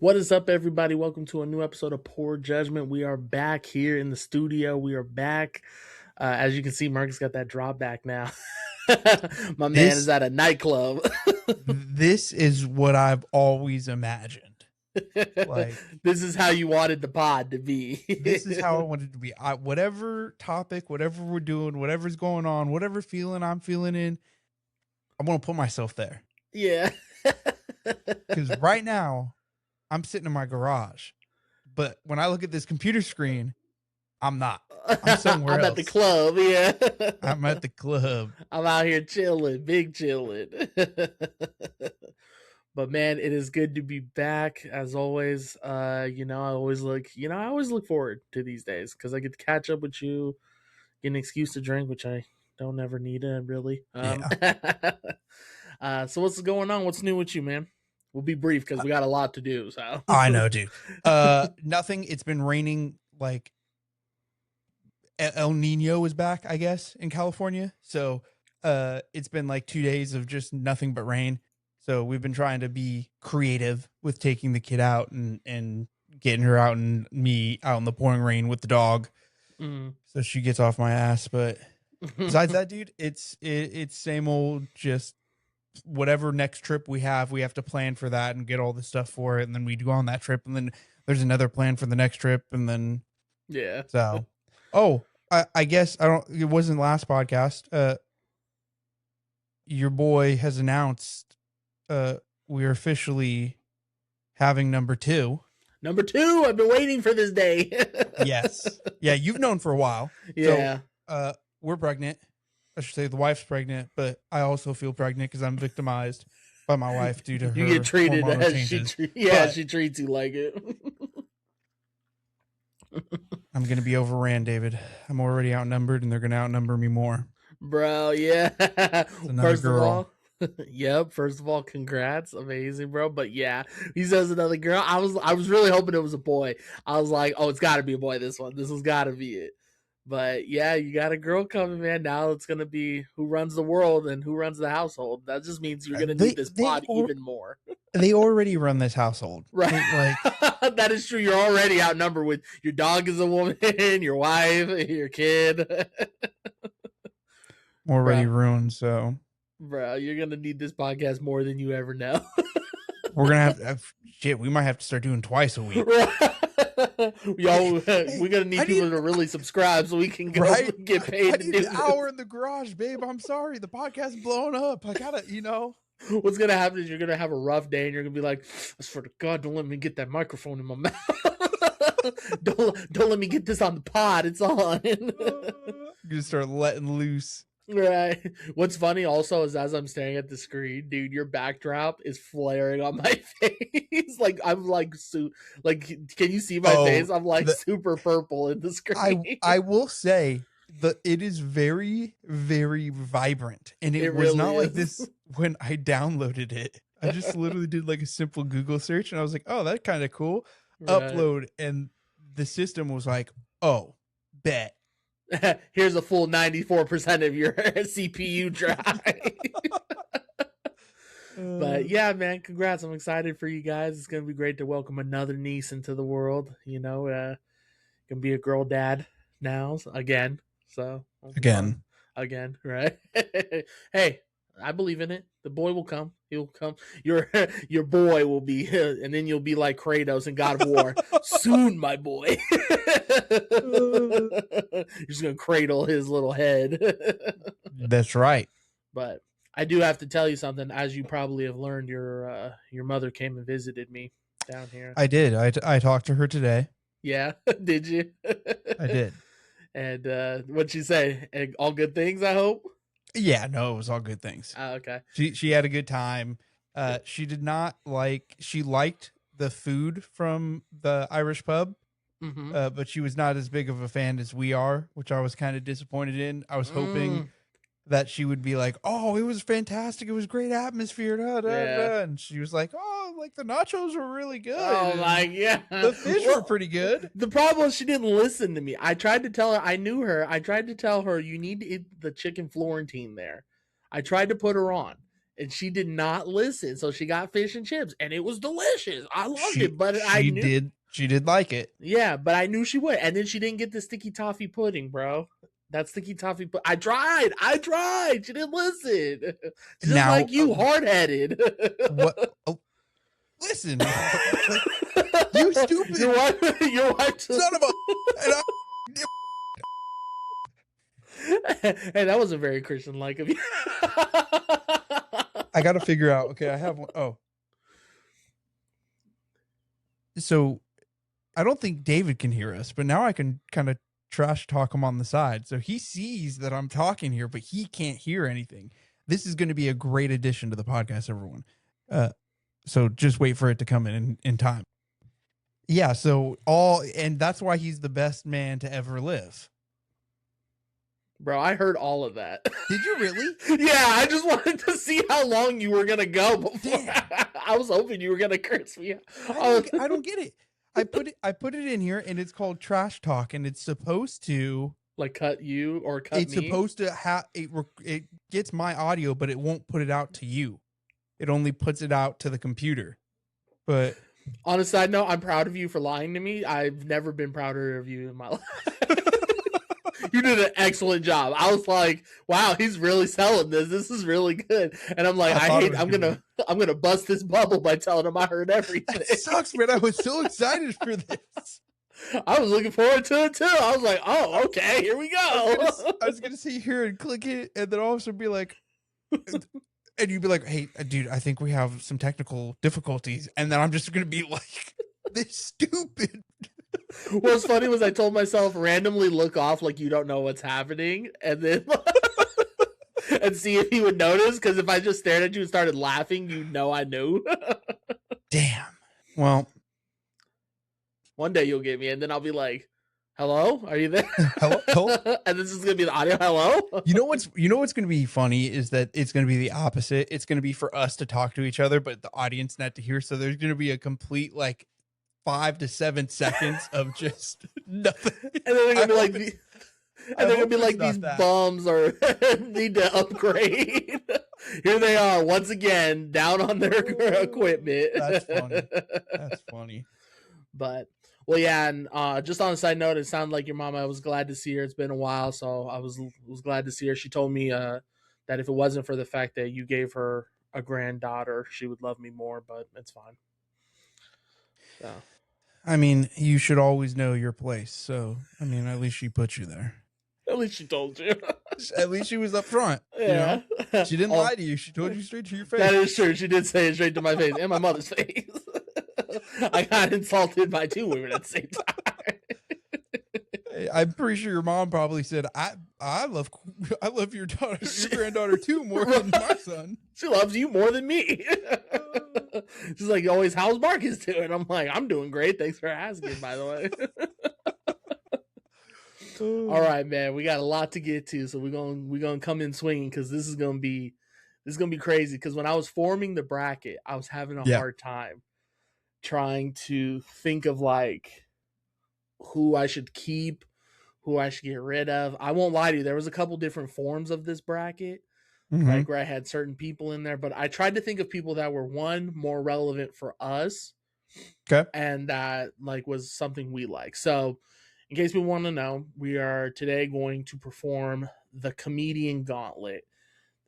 What is up, everybody? Welcome to a new episode of Poor Judgment. We are back here in the studio. We are back. As you can see, Marcus got that drop back now. My man is This at a nightclub. this is what I've always imagined. Like This is how you wanted the pod to be. this is how I wanted it to be. Whatever topic, whatever we're doing, whatever's going on, whatever feeling I'm feeling in, I want to put myself there. Yeah. Because right now, I'm sitting in my garage, but when I look at this computer screen, I'm not. I'm somewhere I'm else. at the club. Yeah. I'm at the club. I'm out here chilling, big chilling. But man, it is good to be back as always. I always look forward to these days because I get to catch up with you, get an excuse to drink, which I don't ever need it really. So what's going on? What's new with you, man? We'll be brief because we got a lot to do. So I know, dude. Nothing. It's been raining like El Nino is back, I guess, in California. So it's been like 2 days of just nothing but rain. So we've been trying to be creative with taking the kid out and getting her out and me out in the pouring rain with the dog. So she gets off my ass. But besides that, dude, it's same old, just whatever next trip we have to plan for that and get all the stuff for it. And then we go on that trip. And then there's another plan for the next trip. And then, yeah. So, I guess it wasn't last podcast. Your boy has announced we're officially having number 2. Number 2, I've been waiting for this day. Yes. Yeah, you've known for a while. Yeah. So, we're pregnant. I should say the wife's pregnant, but I also feel pregnant because I'm victimized by my wife due to her. You get treated as changes. she treats you like it. I'm going to be overran, David. I'm already outnumbered, and they're going to outnumber me more. Bro, yeah. First girl. Of all, yep. First of all, congrats, amazing, bro. But yeah, he says another girl. I was really hoping it was a boy. I was like, oh, it's got to be a boy. This has got to be it. But yeah, you got a girl coming, man. Now it's gonna be who runs the world and who runs the household. That just means you're gonna need this pod even more. They already run this household, right? Like that is true. You're already outnumbered with your dog is a woman, your wife, your kid. Already ruined. So, bro, you're gonna need this podcast more than you ever know. We're gonna have shit. We might have to start doing twice a week. Yo, we're gonna need people to really subscribe so we can go get paid. I need an hour in the garage, babe. I'm sorry, the podcast's blowing up. I gotta, What's gonna happen is you're gonna have a rough day, and you're gonna be like, "I swear to God, don't let me get that microphone in my mouth. don't let me get this on the pod. It's on." You're gonna start letting loose. Right. What's funny also is as I'm staring at the screen, dude, your backdrop is flaring on my face. Like I'm like can you see my face? I'm like super purple in the screen. I will say that it is very, very vibrant. And it was really not like this when I downloaded it. I just literally did like a simple Google search and I was like, oh, that's kind of cool. Right. Upload, and the system was like, oh, bet. Here's a full 94% of your CPU drive. But yeah, man, congrats. I'm excited for you guys. It's going to be great to welcome another niece into the world. Can be a girl dad now again. So again, right? Hey, I believe in it. The boy will come. He'll come. Your boy will be, and then you'll be like Kratos in God of War. Soon, my boy. You're just gonna cradle his little head. That's right. But I do have to tell you something. As you probably have learned, your mother came and visited me down here. I did. I talked to her today. Yeah, did you? I did. And what'd she say? All good things, I hope. Yeah, no, it was all good things. Oh, okay. She had a good time. She did not she liked the food from the Irish pub, but she was not as big of a fan as we are, which I was kind of disappointed in. I was hoping that she would be like, oh, it was fantastic. It was great atmosphere. And she was like, oh, like the nachos were really good. Oh, like, yeah. The fish were pretty good. The problem was she didn't listen to me. I tried to tell her, I knew her. I tried to tell her, you need to eat the chicken Florentine there. I tried to put her on. and she did not listen. So she got fish and chips, and it was delicious. I loved it, but I She knew did like it. yeah, but I knew she would. And then she didn't get the sticky toffee pudding, bro. That sticky toffee I tried. She didn't listen. She's just Now, like you, hard-headed. what? Oh, listen, you stupid Your wife son of a. And hey, that wasn't very Christian-like of you. I got to figure out. Okay, I have one. Oh, so I don't think David can hear us, but now I can kind of trash talk him on the side. So he sees that I'm talking here, but he can't hear anything. This is going to be a great addition to the podcast, everyone. So just wait for it to come in time. Yeah. And that's why he's the best man to ever live. Bro, I heard all of that. Did you really? Yeah, I just wanted to see how long you were gonna go before. I was hoping you were gonna curse me. I don't get it. I put it in here, and it's called trash talk, and it's supposed to like cut you or cut it's me. Supposed to have it gets my audio, but it won't put it out to you. It only puts it out to the computer. But on a side note, I'm proud of you for lying to me. I've never been prouder of you in my life. You did an excellent job. I was like, wow, he's really selling this. This is really good. And I'm like, I'm gonna bust this bubble by telling him I heard everything. It sucks, man. I was so excited for this. I was looking forward to it too. I was like, oh, okay, here we go. I was gonna sit here and click it, and then also be like, and you'd be like, hey, dude, I think we have some technical difficulties. And then I'm just gonna be like, this stupid. What's funny was I told myself randomly look off like you don't know what's happening, and then and see if he would notice. Because if I just stared at you and started laughing, you know I knew. Damn. Well, one day you'll get me, and then I'll be like, "Hello, are you there?" Hello? And this is gonna be the audio. Hello. You know what's gonna be funny is that it's gonna be the opposite. It's gonna be for us to talk to each other, but the audience not to hear. So there's gonna be a complete 5 to 7 seconds of just nothing. And then they're gonna be like, these bums are need to upgrade. Here they are once again down on their equipment. That's funny. But well, yeah, and just on a side note, it sounded like your mama. I was glad to see her. It's been a while, so I was glad to see her. She told me that if it wasn't for the fact that you gave her a granddaughter, she would love me more. But it's fine. So. I mean, you should always know your place. So, I mean, at least she put you there. At least she told you. At least she was up front. Yeah. You know? She didn't lie to you. She told you straight to your face. That is true. She did say it straight to my face and my mother's face. I got insulted by 2 women at the same time. I'm pretty sure your mom probably said, I love your daughter, your granddaughter too, more than my son. She loves you more than me. She's like, always, how's Marcus doing? I'm like, I'm doing great. Thanks for asking, by the way. All right, man. We got a lot to get to, so we're gonna come in swinging because this is gonna be crazy. Because when I was forming the bracket, I was having a hard time trying to think of who I should keep, who I should get rid of. I won't lie to you. There was a couple different forms of this bracket, where I had certain people in there, but I tried to think of people that were more relevant for us. Okay. And that was something we like. So in case we want to know, we are today going to perform the comedian Gauntlet.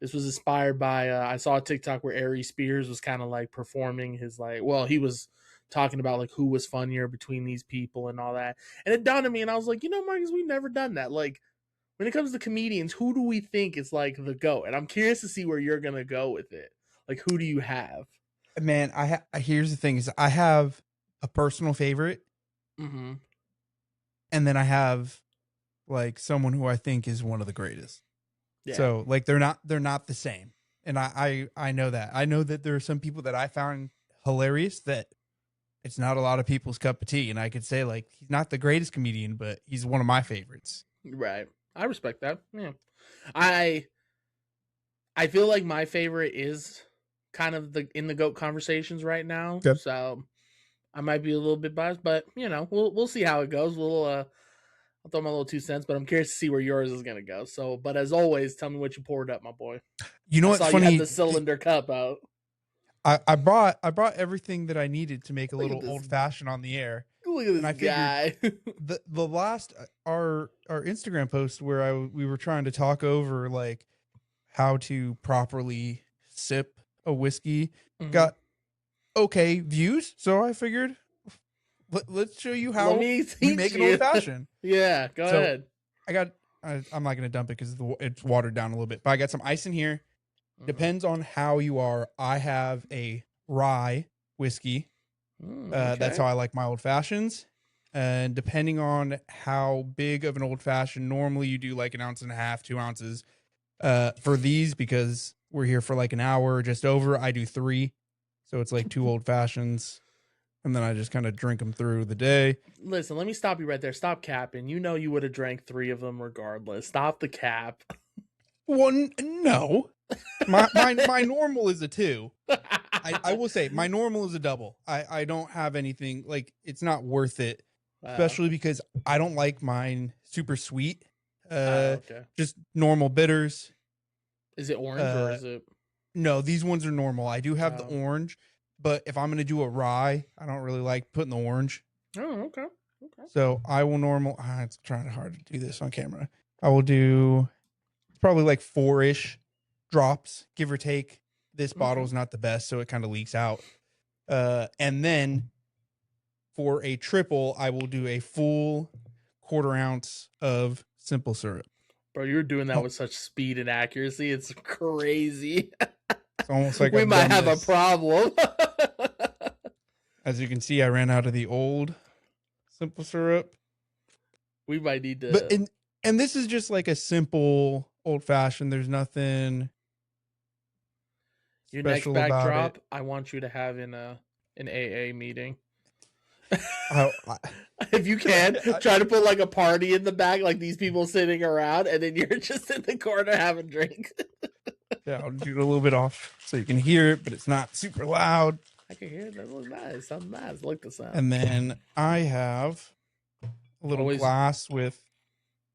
This was inspired by, I saw a TikTok where Ari Spears was kind of performing his he was talking about who was funnier between these people and all that. And it dawned on me and I was like, Marcus, we've never done that. When it comes to comedians, who do we think is the GOAT? And I'm curious to see where you're going to go with it. Who do you have? Man, here's the thing is I have a personal favorite. Mm-hmm. And then I have someone who I think is one of the greatest. Yeah. So they're not the same. And I know that. I know that there are some people that I found hilarious that it's not a lot of people's cup of tea. And I could say he's not the greatest comedian, but he's one of my favorites. Right. I respect that. Yeah. I feel like my favorite is kind of in the GOAT conversations right now. Okay. So I might be a little bit biased, but we'll see how it goes. I'll throw my little 2 cents, but I'm curious to see where yours is gonna go. So, but as always, tell me what you poured up, my boy. You know I what's saw you had funny? the cylinder cup out. I brought everything that I needed to make a Look at little this. old fashioned on the air, Look at and I this figured guy. the last our Instagram post where we were trying to talk over like how to properly sip a whiskey Mhm. got okay views, so I figured let's show you Let how me we teach make an you. old fashioned. Yeah, go So ahead. I got I'm not gonna dump it because it's watered down a little bit, but I got some ice in here. Mhm. Depends on how you are. I have a rye whiskey. That's Okay. how I like my old fashions. And depending on how big of an old fashioned, normally you do like 1.5 ounces, 2 ounces. For these, because we're here for like an hour or just over, I do 3. So it's like 2 old fashions. And then I just kind of drink them through the day. Listen, let me stop you right there. Stop capping. You know you would have drank 3 of them regardless. Stop the cap. One, no. My normal is a 2. I will say my normal is a double. I don't have anything like it's not worth it, Wow. especially because I don't like mine super sweet. Okay. Just normal bitters. Is it orange or Uh, is it? no, these ones are normal. I do have the Oh. orange, but if I'm gonna do a rye, I don't really like putting the orange. Oh, okay. Okay. So I will normal. It's trying hard to do this on camera. I will do probably like 4-ish drops, give or take. This bottle Okay. is not the best, so it kind of leaks out. And then for a triple, I will do a full 1/4 ounce of simple syrup. Bro, you're doing that Oh, with such speed and accuracy. It's crazy. it's almost like We I've might done have a this. problem. As you can see, I ran out of the old simple syrup. We might need But to. and this is just like a simple old fashioned. There's nothing Your next special about it. backdrop, I want you to have in an AA meeting. I, If you can, I, try to put like a party in the back, like these people sitting around, and then you're just in the corner having a drink. yeah, I'll do it a little bit off so you can hear it, but it's not super loud. I can hear it. That looks nice. Sounds nice. I like the sound. And then I have a little Always. glass with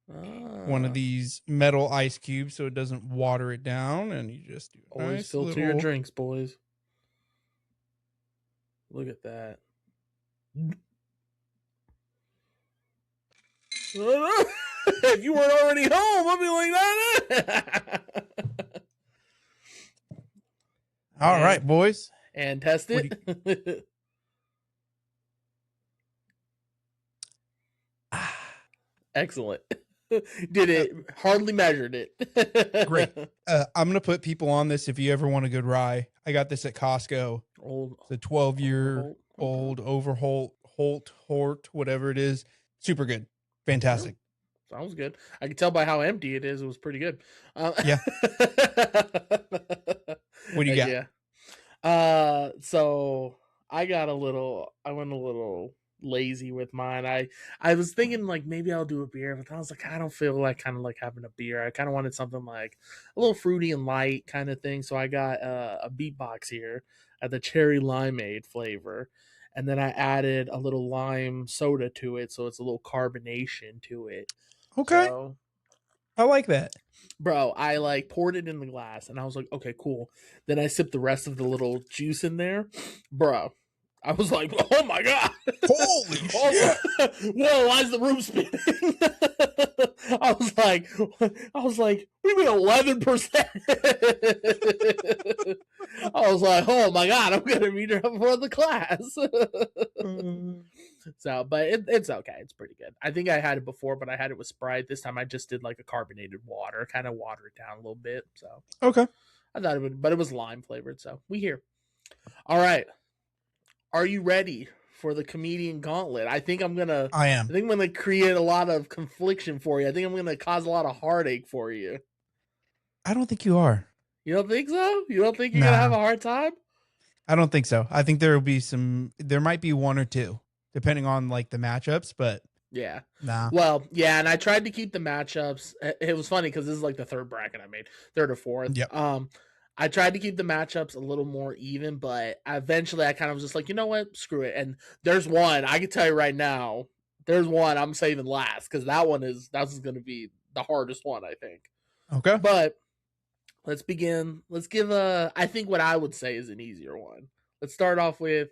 one of these metal ice cubes so it doesn't water it down, and you just do a Always nice filter little... your drinks, boys. Look at that. If you weren't already home, I'd be like that. All right, boys. And test it. Excellent. Did it, hardly measured it. Great. I'm gonna put people on this if you ever want a good rye. I got this at Costco. Old. It's a 12-year Overholt. old Overholt, Hort, whatever it is. Super good. Fantastic. Sounds good. I can tell by how empty it is. It was pretty good. Yeah. What do you got? Yeah. So I went a little lazy with mine. I was thinking like maybe I'll do a beer, but I was like, I don't feel like kind of like having a beer. I kind of wanted something like a little fruity and light kind of thing. So I got a beatbox here at the cherry limeade flavor. And then I added a little lime soda to it, so it's a little carbonation to it. Okay. So, I like that. bro, I like poured it in the glass and I was like, okay, cool. Then I sipped the rest of the little juice in there. Bro, I was like, oh my God. Holy shit. Whoa, why is the room spinning? I was like, what do you mean 11%? I was like, oh my God, I'm going to meet her before the class. So, but it's okay. It's pretty good. I think I had it before, but I had it with Sprite. This time I just did like a carbonated water, kind of water it down a little bit. So, Okay. I thought it would, but it was lime flavored. So, we here. All right. Are you ready for the comedian gauntlet? I think I'm going to create a lot of confliction for you. I think I'm going to cause a lot of heartache for you. I don't think you are. You don't think so? You don't think you're going to have a hard time? I don't think so. I think there might be 1 or 2. Depending on like the matchups, but yeah. Nah. Well, yeah, and I tried to keep the matchups. It was funny because this is like the third bracket I made, third or fourth. Yep. I tried to keep the matchups a little more even, but eventually I kind of was just like, you know what, screw it. And there's one I can tell you right now, There's one I'm saving last because that's going to be the hardest one, I think. Okay. But let's begin. Let's give I think what I would say is an easier one. Let's start off with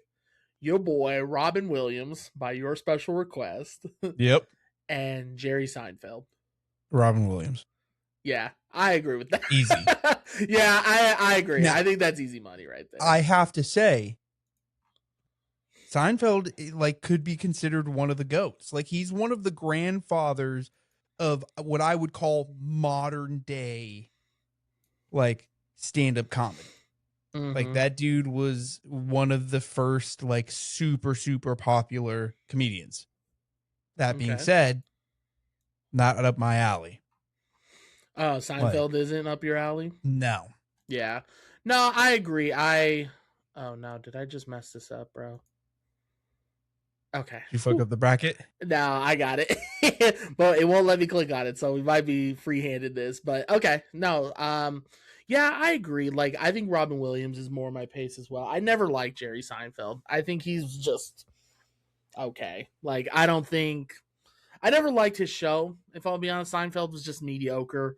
your boy Robin Williams by your special request Yep. and Jerry Seinfeld. Robin Williams. Yeah, I agree with that. Easy. Yeah, I agree. Now, I think that's easy money right there. I have to say, Seinfeld like could be considered one of the GOATs. Like he's one of the grandfathers of what I would call modern day like stand-up comedy. Like that dude was one of the first like super popular comedians. That being said, not up my alley. Oh, Seinfeld isn't up your alley? No. Yeah. No, I agree. Oh no, did I just mess this up, bro? Okay. Did you fuck up the bracket? No, I got it. But it won't let me click on it, so we might be free-handed this. But okay. No, yeah, I agree. Like, I think Robin Williams is more my pace as well. I never liked Jerry Seinfeld. I think he's just okay. Like, I never liked his show, if I'll be honest. Seinfeld was just mediocre.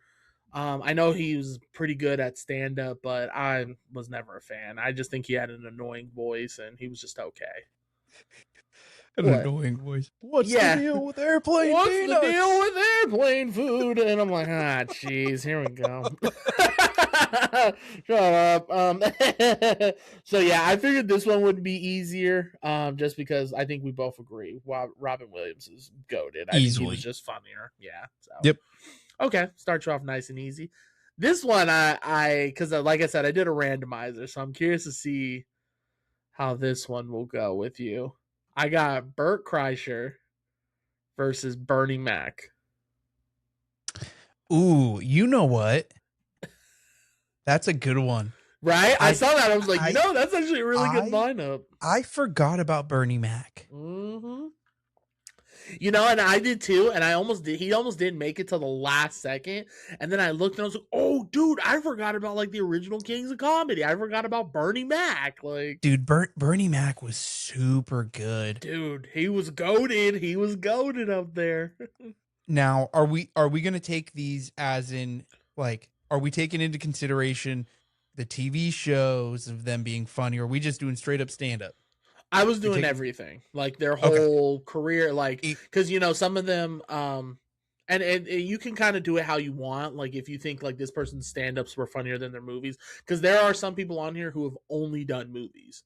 I know he was pretty good at stand-up, but I was never a fan. I just think he had an annoying voice, and he was just okay. An annoying voice. What's the deal with airplane What's peanuts? the deal with airplane food? And I'm like, jeez, here we go. Shut up. So yeah, I figured this one would be easier, just because I think we both agree. Robin Williams is goated. I think he was just funnier. Yeah. So. Yep. Okay, start you off nice and easy. This one, because like I said, I did a randomizer, so I'm curious to see how this one will go with you. I got Bert Kreischer versus Bernie Mac. Ooh, you know what? That's a good one. Right? I saw that. I was like, that's actually a really good lineup. I forgot about Bernie Mac. Mm-hmm. You know, and I did too, and he almost didn't make it till the last second. And then I looked and I was like, oh, dude, I forgot about like the original Kings of Comedy. I forgot about Bernie Mac. Like, dude, Bernie Mac was super good. Dude, he was goated. He was goated up there. Now, are we gonna take these as in like, are we taking into consideration the TV shows of them being funny, or are we just doing straight up stand up? I was doing everything, like their whole career, like, because you know some of them, and you can kind of do it how you want. Like if you think like this person's stand-ups were funnier than their movies, because there are some people on here who have only done movies.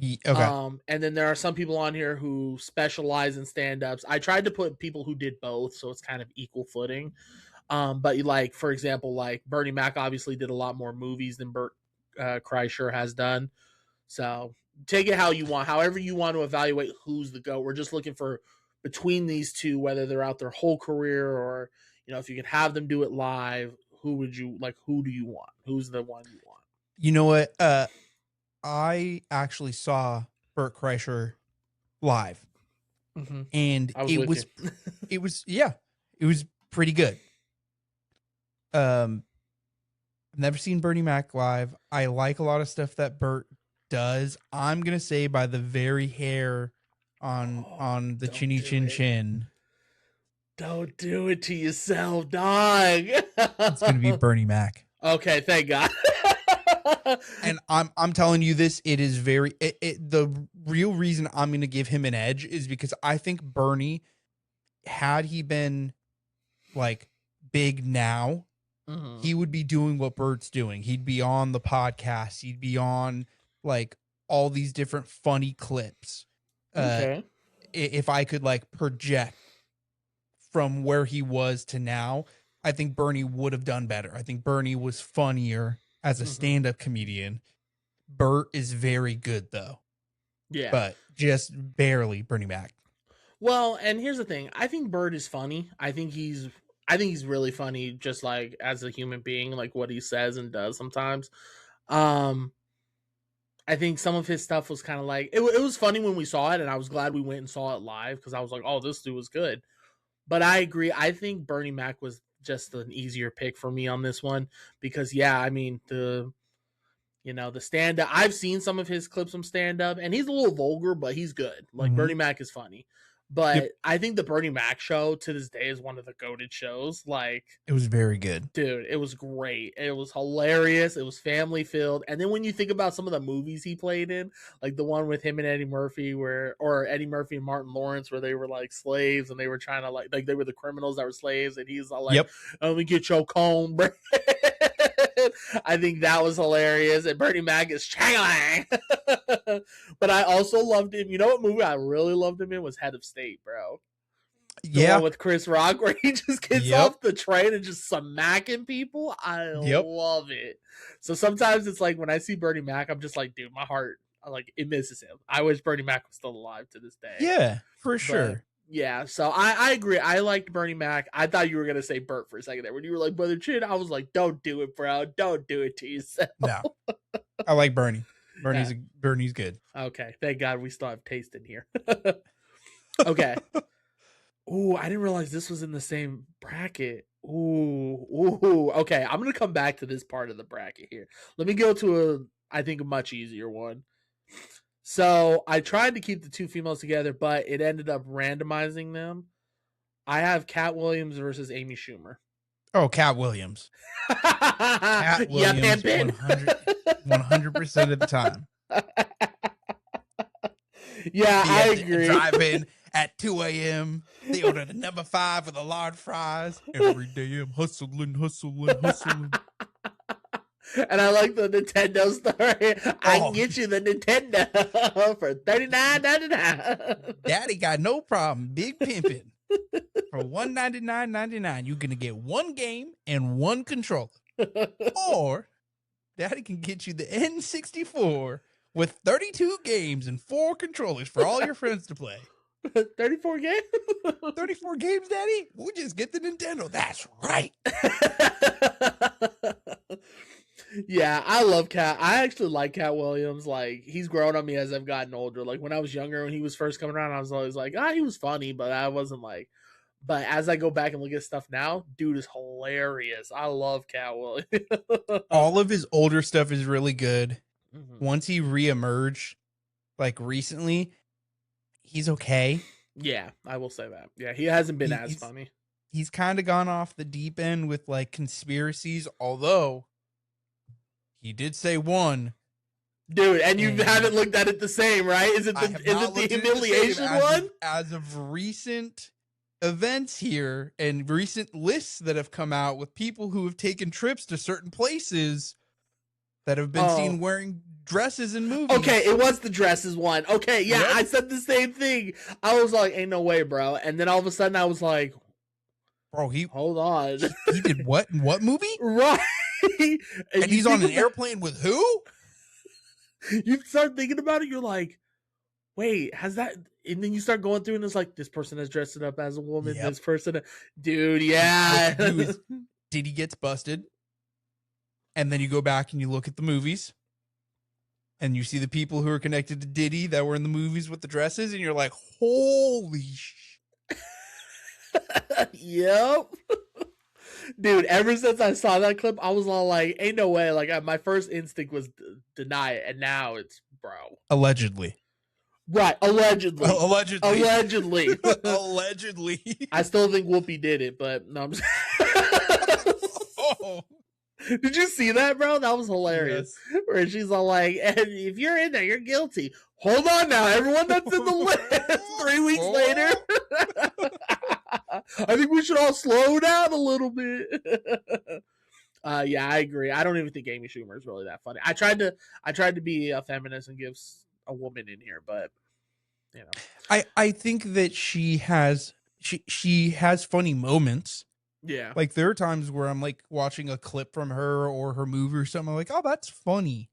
And then there are some people on here who specialize in stand-ups. I tried to put people who did both, so it's kind of equal footing. But like for example, like Bernie Mac obviously did a lot more movies than Bert Kreischer has done. So take it how you want, however you want to evaluate who's the GOAT. We're just looking for between these two, whether they're out their whole career or, you know, if you could have them do it live, who do you want? Who's the one you want? You know what? I actually saw Bert Kreischer live, and it was pretty good. I've never seen Bernie Mac live. I like a lot of stuff that Bert does. I'm gonna say by the very hair on the chinny chin chin. Don't do it to yourself, dog. It's gonna be Bernie Mac. Okay, thank God. And I'm telling you this, it is very the real reason I'm gonna give him an edge is because I think Bernie, had he been like big now, he would be doing what Bert's doing. He'd be on the podcast. He'd be on like all these different funny clips. If I could like project from where he was to now, I think Bernie would have done better. I think Bernie was funnier as a stand-up comedian. Bert is very good though. Yeah. But just barely Bernie Mac. Well, and here's the thing. I think Bert is funny. I think he's really funny just like as a human being, like what he says and does sometimes. I think some of his stuff was kind of like, it was funny when we saw it, and I was glad we went and saw it live because I was like, oh, this dude was good. But I agree. I think Bernie Mac was just an easier pick for me on this one because, yeah, I mean, the stand-up, I've seen some of his clips from stand-up, and he's a little vulgar, but he's good. Like, Bernie Mac is funny. But Yep. I think the Bernie Mac show to this day is one of the goated shows. Like, It was very good. dude, it was great. It was hilarious. It was family filled. And then when you think about some of the movies he played in, like the one with him and Eddie Murphy, or Eddie Murphy and Martin Lawrence, where they were like slaves and they were trying to like they were the criminals that were slaves, and he's all like, Yep. "Let me get your comb." I think that was hilarious. And Bernie Mac is chang. But I also loved him. You know what movie I really loved him in was Head of State, bro. The one with Chris Rock where he just gets off the train and just smacking people. I love it. So sometimes it's like when I see Bernie Mac, I'm just like, dude, my heart, like, it misses him. I wish Bernie Mac was still alive to this day. Yeah, for sure. Yeah, so I agree. I liked Bernie Mac. I thought you were gonna say Burt for a second there. When you were like, Brother Chin, I was like, don't do it, bro. Don't do it to yourself. No. I like Bernie. Bernie's good. Okay, thank God we still have taste in here. Okay. Ooh, I didn't realize this was in the same bracket. Ooh. Okay, I'm gonna come back to this part of the bracket here. Let me go to I think a much easier one. So I tried to keep the two females together, but it ended up randomizing them. I have Cat Williams versus Amy Schumer. Oh, Cat Williams. Cat Williams, 100% of the time. Yeah, I agree. Drive in at 2 a.m. They ordered a number 5 with a large fries. Every day I'm hustling. And I like the Nintendo story. I can get you the Nintendo for $39.99. Daddy got no problem. Big pimping. For $199.99, you're going to get one game and one controller. Or Daddy can get you the N64 with 32 games and 4 controllers for all your friends to play. 34 games? 34 games, Daddy? We'll just get the Nintendo. That's right. Yeah, I love Cat. I actually like Cat Williams. Like, he's grown on me as I've gotten older. Like, when I was younger, when he was first coming around, I was always like, he was funny, but I wasn't like. But as I go back and look at stuff now, dude is hilarious. I love Cat Williams. All of his older stuff is really good. Mm-hmm. Once he reemerged, like recently, he's okay. Yeah, I will say that. Yeah, he hasn't been as funny. He's kind of gone off the deep end with like conspiracies, although he did say one. Dude, and you haven't looked at it the same, right? Is it the humiliation one? As of recent events here and recent lists that have come out with people who have taken trips to certain places that have been seen wearing dresses in movies. Okay, it was the dresses one. Okay, yeah, yep. I said the same thing. I was like, ain't no way, bro. And then all of a sudden I was like, bro, hold on. He did what in what movie? Right. And he's on an airplane with who? You start thinking about it, you're like, wait, has that? And then you start going through and it's like, this person has dressed it up as a woman. Yep. This person, dude, yeah. Diddy gets busted. And then you go back and you look at the movies and you see the people who are connected to Diddy that were in the movies with the dresses. And you're like, holy Yep. Dude, ever since I saw that clip, I was all like, ain't no way. Like, my first instinct was deny it. And now it's, bro. Allegedly. Right. Allegedly. Allegedly. I still think Whoopi did it, but no, I'm just... Oh. Did you see that, bro? That was hilarious. Yes. Where she's all like, if you're in there, you're guilty. Hold on now, everyone that's in the list. 3 weeks later. I think we should all slow down a little bit. Yeah, I agree. I don't even think Amy Schumer is really that funny. I tried to be a feminist and give a woman in here, but you know. I think that she has funny moments. Yeah. Like there are times where I'm like watching a clip from her or her movie or something. I'm like, oh, that's funny.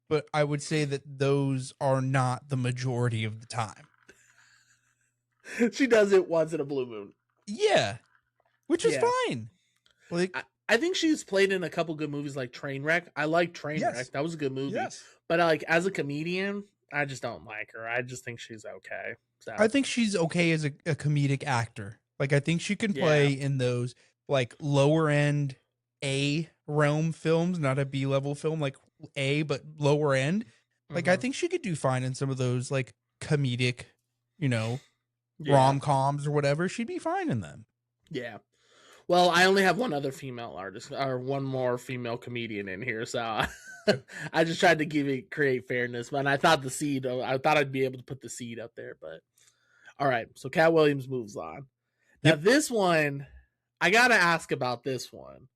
But I would say that those are not the majority of the time. She does it once in a blue moon. Yeah. Which is fine. Like I think she's played in a couple good movies like Trainwreck. I like Trainwreck. That was a good movie. Yes. But like as a comedian, I just don't like her. I just think she's okay. So. I think she's okay as a comedic actor. Like, I think she can play in those, like, lower-end A realm films, not a B-level film, like A, but lower end. Like, I think she could do fine in some of those, like, comedic, you know, Yeah. rom-coms or whatever, she'd be fine in them. Yeah. Well, I only have one other female artist or one more female comedian in here, so I just tried to create fairness. But I thought I thought I'd be able to put the seed up there. But all right, so Cat Williams moves on. Now Yep. this one, I gotta ask about this one.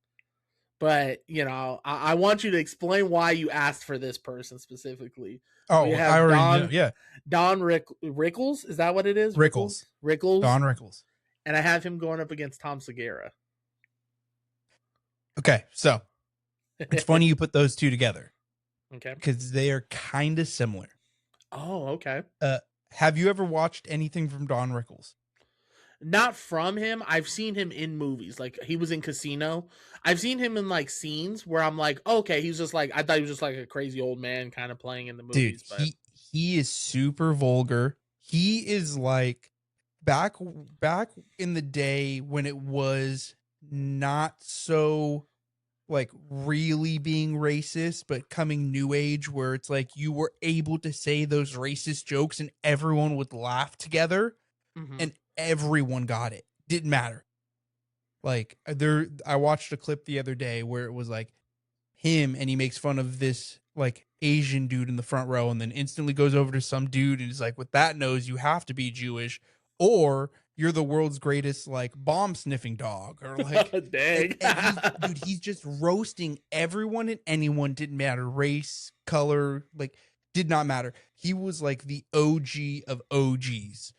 But I want you to explain why you asked for this person specifically. We Oh, I have already know. Yeah. Don Rickles. Is that what it is? Rickles. Don Rickles. And I have him going up against Tom Segura. Okay, so it's funny you put those two together. Okay. Because they are kind of similar. Oh, okay. Have you ever watched anything from Don Rickles? Not from him. I've seen him in movies. Like he was in Casino. I've seen him in like scenes where I'm like, okay, he's just like, I thought he was just like a crazy old man kind of playing in the movies. Dude, but he is super vulgar. He is like back in the day when it was not so like really being racist, but coming new age where it's like you were able to say those racist jokes and everyone would laugh together and everyone got it. Didn't matter. Like I watched a clip the other day where it was like him and he makes fun of this like Asian dude in the front row and then instantly goes over to some dude and is like, with that nose, you have to be Jewish or you're the world's greatest like bomb sniffing dog or like dang. He's just roasting everyone and anyone. Didn't matter race, color, like did not matter. He was like the OG of OGs.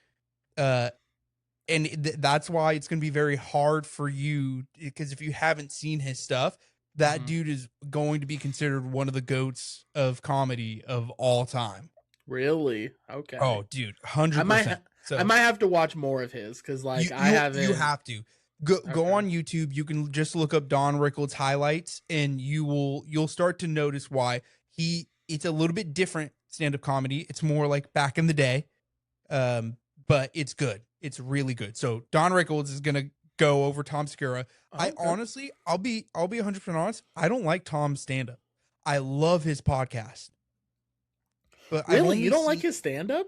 And that's why it's going to be very hard for you because if you haven't seen his stuff, that dude is going to be considered one of the GOATs of comedy of all time. Really? Okay. Oh, dude, 100%. I might have to watch more of his because like I haven't. You have to go on YouTube. You can just look up Don Rickles highlights, and you'll start to notice why it's a little bit different stand-up comedy. It's more like back in the day, but it's good. It's really good. So Don Rickles is gonna go over Tom Segura. Okay. Honestly, I'll be 100% honest. I don't like Tom's stand-up. I love his podcast. But really, you don't like his stand-up?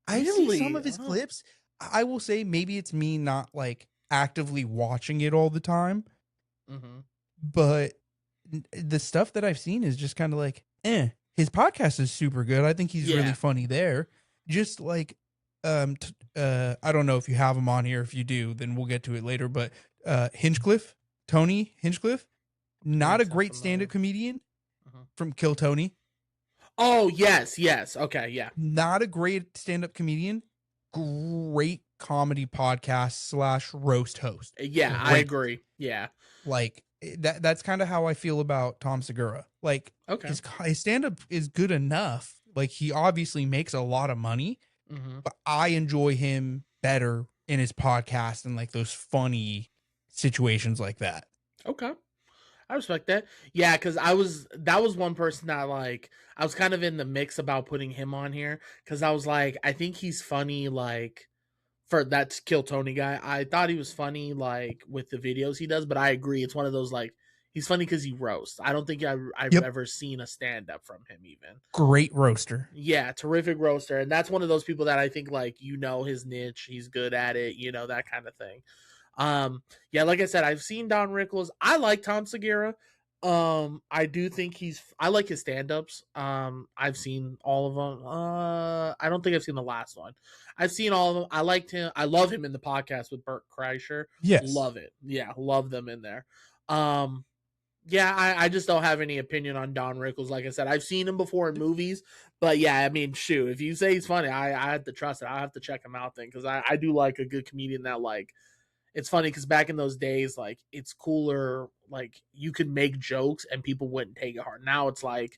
I see some of his clips. I will say maybe it's me not like actively watching it all the time. But the stuff that I've seen is just kind of like, his podcast is super good. I think he's really funny there. Just like, I don't know if you have him on here. If you do, then we'll get to it later. But Tony Hinchcliffe, not a great stand-up comedian from Kill Tony. Oh, yes. Okay, yeah. Not a great stand-up comedian. Great comedy podcast / roast host. Yeah, great. I agree. Yeah. Like, that's kind of how I feel about Tom Segura. Like, okay, his stand-up is good enough. Like, he obviously makes a lot of money, but I enjoy him better in his podcast and, like, those funny situations like that. Okay. I respect that. Yeah, because that was one person that like I was kind of in the mix about putting him on here because I was like, I think he's funny like for that Kill Tony guy. I thought he was funny like with the videos he does, but I agree it's one of those like he's funny because he roasts. I don't think I've ever seen a stand up from him even. Great roaster. Yeah, terrific roaster, and that's one of those people that I think like his niche, he's good at it, that kind of thing. Yeah, like I said, I've seen Don Rickles. I like Tom Segura. I do think I like his stand-ups. I've seen all of them. I don't think I've seen the last one. I've seen all of them. I liked him. I love him in the podcast with Bert Kreischer. Yes. Love it. Yeah, love them in there. Yeah, I just don't have any opinion on Don Rickles. Like I said, I've seen him before in movies, but yeah, I mean, shoot, if you say he's funny, I have to trust it. I have to check him out then because I do like a good comedian that like. It's funny because back in those days, like it's cooler, like you could make jokes and people wouldn't take it hard. Now it's like,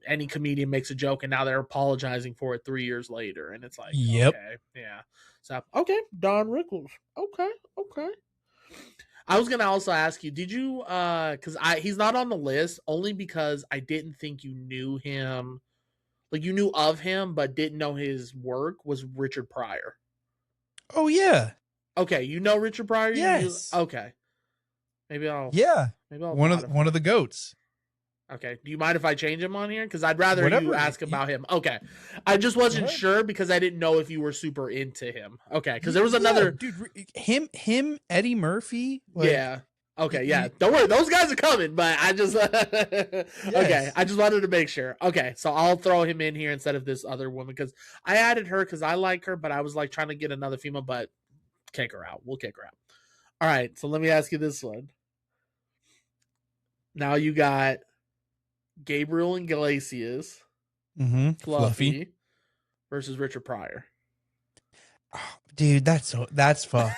any comedian makes a joke and now they're apologizing for it 3 years later. And it's like, okay, yeah. So, okay, Don Rickles. Okay. I was going to also ask you, did you, because he's not on the list only because I didn't think you knew him. Like you knew of him, but didn't know his work was Richard Pryor. Oh, yeah. Okay, you know Richard Pryor? Yes. Okay. Maybe I'll. Yeah. Maybe I'll. One of the GOATs. Okay. Do you mind if I change him on here? Because I'd rather you Whatever. ask about him. Okay. I just Go wasn't ahead. sure because I didn't know if you were super into him. Okay. Because there was Yeah, another. dude. Him, Eddie Murphy. Like, Yeah. Okay. Yeah. Don't worry. Those guys are coming, but I just. Okay. yes, I just wanted to make sure. Okay. So I'll throw him in here instead of this other woman because I added her because I like her, but I was like trying to get another female, but kick her out. We'll kick her out. All right. So let me ask you this one. Now you got Gabriel Iglesias, Fluffy. Fluffy versus Richard Pryor. Oh, dude, that's fucked.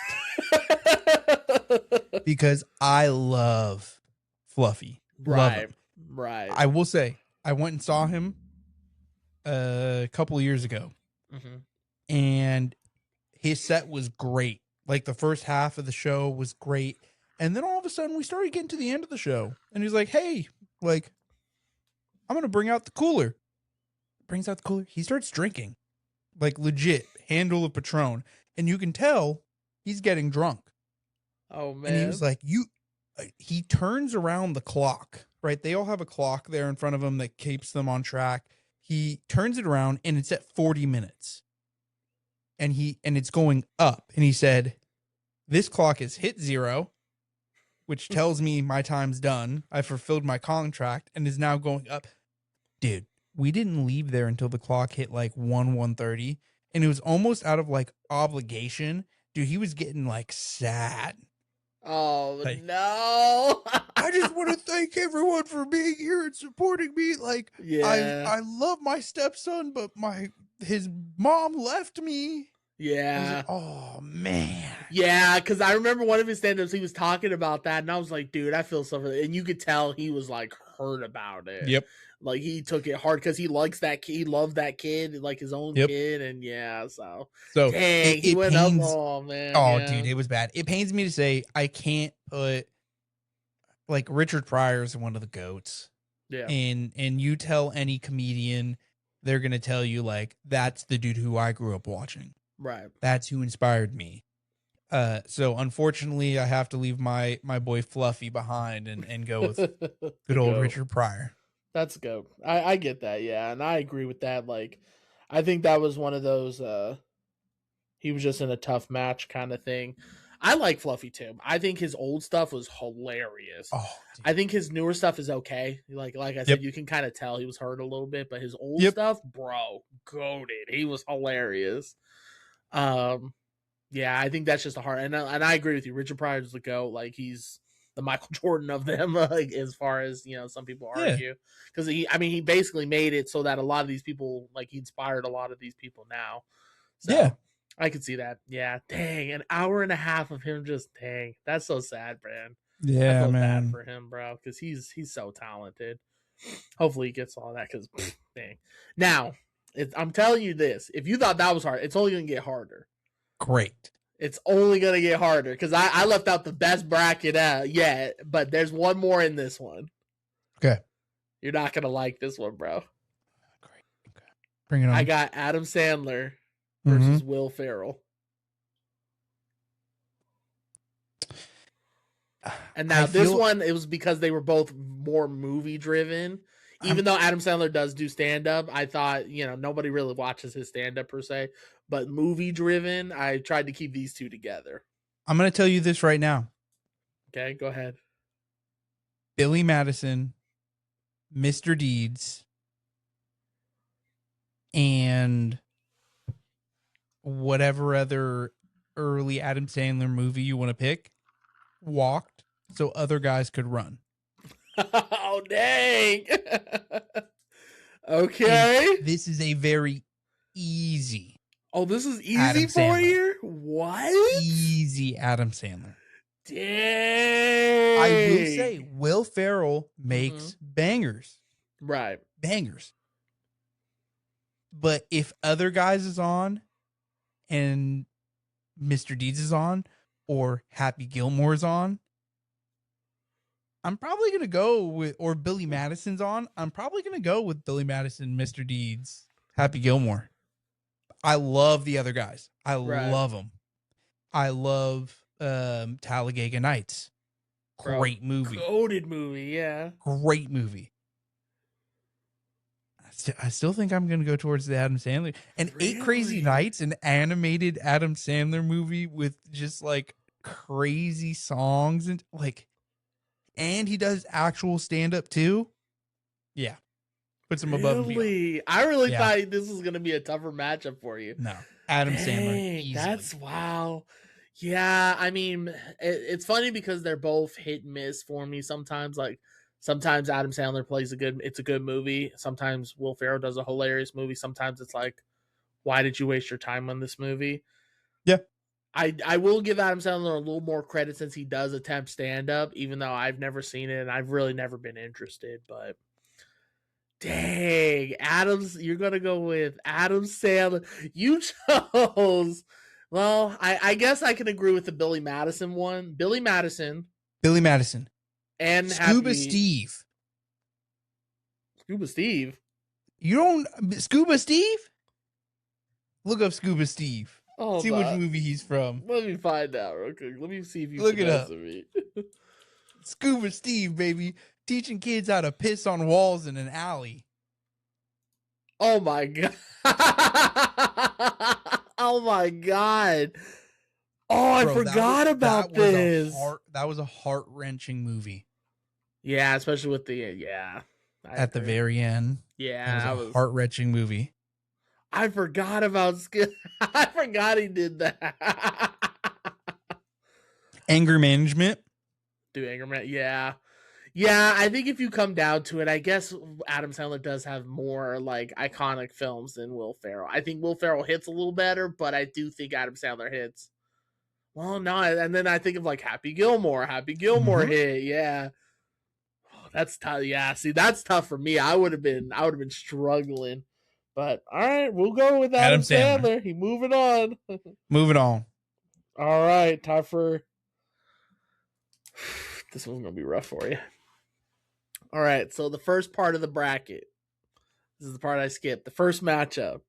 Because I love Fluffy. Love Right. him. Right. I will say, I went and saw him a couple of years ago, and his set was great. Like the first half of the show was great, and then all of a sudden we started getting to the end of the show, and he's like, "Hey, like, I'm gonna bring out the cooler." Brings out the cooler. He starts drinking, like legit handle of Patron, and you can tell he's getting drunk. Oh man. And he was like, he turns around the clock, right? They all have a clock there in front of them that keeps them on track. He turns it around and it's at 40 minutes. And it's going up. And he said, "This clock has hit 0, which tells me my time's done. I fulfilled my contract and is now going up." Dude, we didn't leave there until the clock hit like 1:30. And it was almost out of like obligation. Dude, he was getting like sad. Oh Like, no. "I just want to thank everyone for being here and supporting me. Like, Yeah. I love my stepson, but his mom left me." I was Yeah. like, "Oh man." Yeah, because I remember one of his stand-ups, he was talking about that, and I was like, dude, I feel so for that. And you could tell he was like hurt about it. Yep. Like he took it hard because he likes that kid, he loved that kid, like his own Yep. kid, and yeah, so So dang, he it went pains. up. Oh man. Oh, yeah. dude, it was bad. It pains me to say I can't put, like, Richard Pryor is one of the goats. Yeah. And you tell any comedian, they're gonna tell you like that's the dude who I grew up watching. Right. That's who inspired me. So unfortunately, I have to leave my boy Fluffy behind and go with good old Richard Pryor. That's good. I get that, yeah, and I agree with that. Like, I think that was one of those. He was just in a tough match kind of thing. I like Fluffy too. I think his old stuff was hilarious. Oh, dude. I think his newer stuff is okay. Like I said, you can kind of tell he was hurt a little bit, but his old stuff, bro, goated. He was hilarious. Yeah, I think that's just a hard, and I agree with you. Richard Pryor's the GOAT. Like he's the Michael Jordan of them, like as far as some people argue, because he basically made it so that a lot of these people, like he inspired a lot of these people now. So I could see that. Yeah, dang, an hour and a half of him just dang. That's so sad, man. Yeah, I felt man. bad for him, bro, because he's so talented. Hopefully he gets all that, because dang. Now, I'm telling you this: if you thought that was hard, it's only gonna get harder. Great. It's only gonna get harder because I left out the best bracket yet, but there's one more in this one. Okay. You're not gonna like this one, bro. Great. Okay. Bring it on. I got Adam Sandler versus Will Ferrell. And now this one, it was because they were both more movie driven. Even though Adam Sandler does do stand up, I thought, nobody really watches his stand up per se, but movie driven, I tried to keep these two together. I'm going to tell you this right now. Okay, go ahead. Billy Madison, Mr. Deeds, and whatever other early Adam Sandler movie you want to pick, walked so other guys could run. Oh, dang. Okay. And this is a very easy. Oh, this is easy for you? What? Easy Adam Sandler. Dang. I will say Will Ferrell makes bangers. Right. Bangers. But if other guys is on and Mr. Deeds is on or Happy Gilmore is on, I'm probably going to go with, or Billy Madison's on, I'm probably going to go with Billy Madison, Mr. Deeds, Happy Gilmore. I love the other guys. I love them. I love Talladega Nights. Great movie. Goated movie, yeah. Great movie. I still think I'm going to go towards the Adam Sandler. And Eight Crazy Really? Nights, an animated Adam Sandler movie with just like crazy songs and like, and he does actual stand up too. Yeah. Puts him above and beyond. Really? I really Yeah. thought this was gonna be a tougher matchup for you. No. Adam Sandler. Dang, Easily. that's wow. Yeah, I mean, it's funny because they're both hit and miss for me sometimes. Like sometimes Adam Sandler plays it's a good movie. Sometimes Will Ferrell does a hilarious movie. Sometimes it's like, why did you waste your time on this movie? Yeah. I will give Adam Sandler a little more credit since he does attempt stand up, even though I've never seen it and I've really never been interested. But dang, you're gonna go with Adam Sandler. You chose. Well, I guess I can agree with the Billy Madison one. Billy Madison and Scuba Happy Steve. Scuba Steve. You don't Scuba Steve? Look up Scuba Steve. Oh, see which movie he's from. Let me find out real quick. Let me see if you look it up. Me. Scuba Steve, baby, teaching kids how to piss on walls in an alley. Oh my god! Oh my god! Oh, I forgot about this. That was a heart-wrenching movie. Yeah, especially with the at the very end. Yeah, that was a heart-wrenching movie. I forgot about Skip. I forgot he did that. Anger Management. Do Anger Man? Yeah. Yeah, I think if you come down to it, I guess Adam Sandler does have more like iconic films than Will Ferrell. I think Will Ferrell hits a little better, but I do think Adam Sandler hits. Well, no, and then I think of like Happy Gilmore. Happy Gilmore hit, yeah. Oh, that's tough. Yeah, see, that's tough for me. I would have been struggling. But all right, we'll go with Adam Sandler. He moving on. Moving on. All right, time for this one's gonna be rough for you. All right, so the first part of the bracket. This is the part I skipped. The first matchup.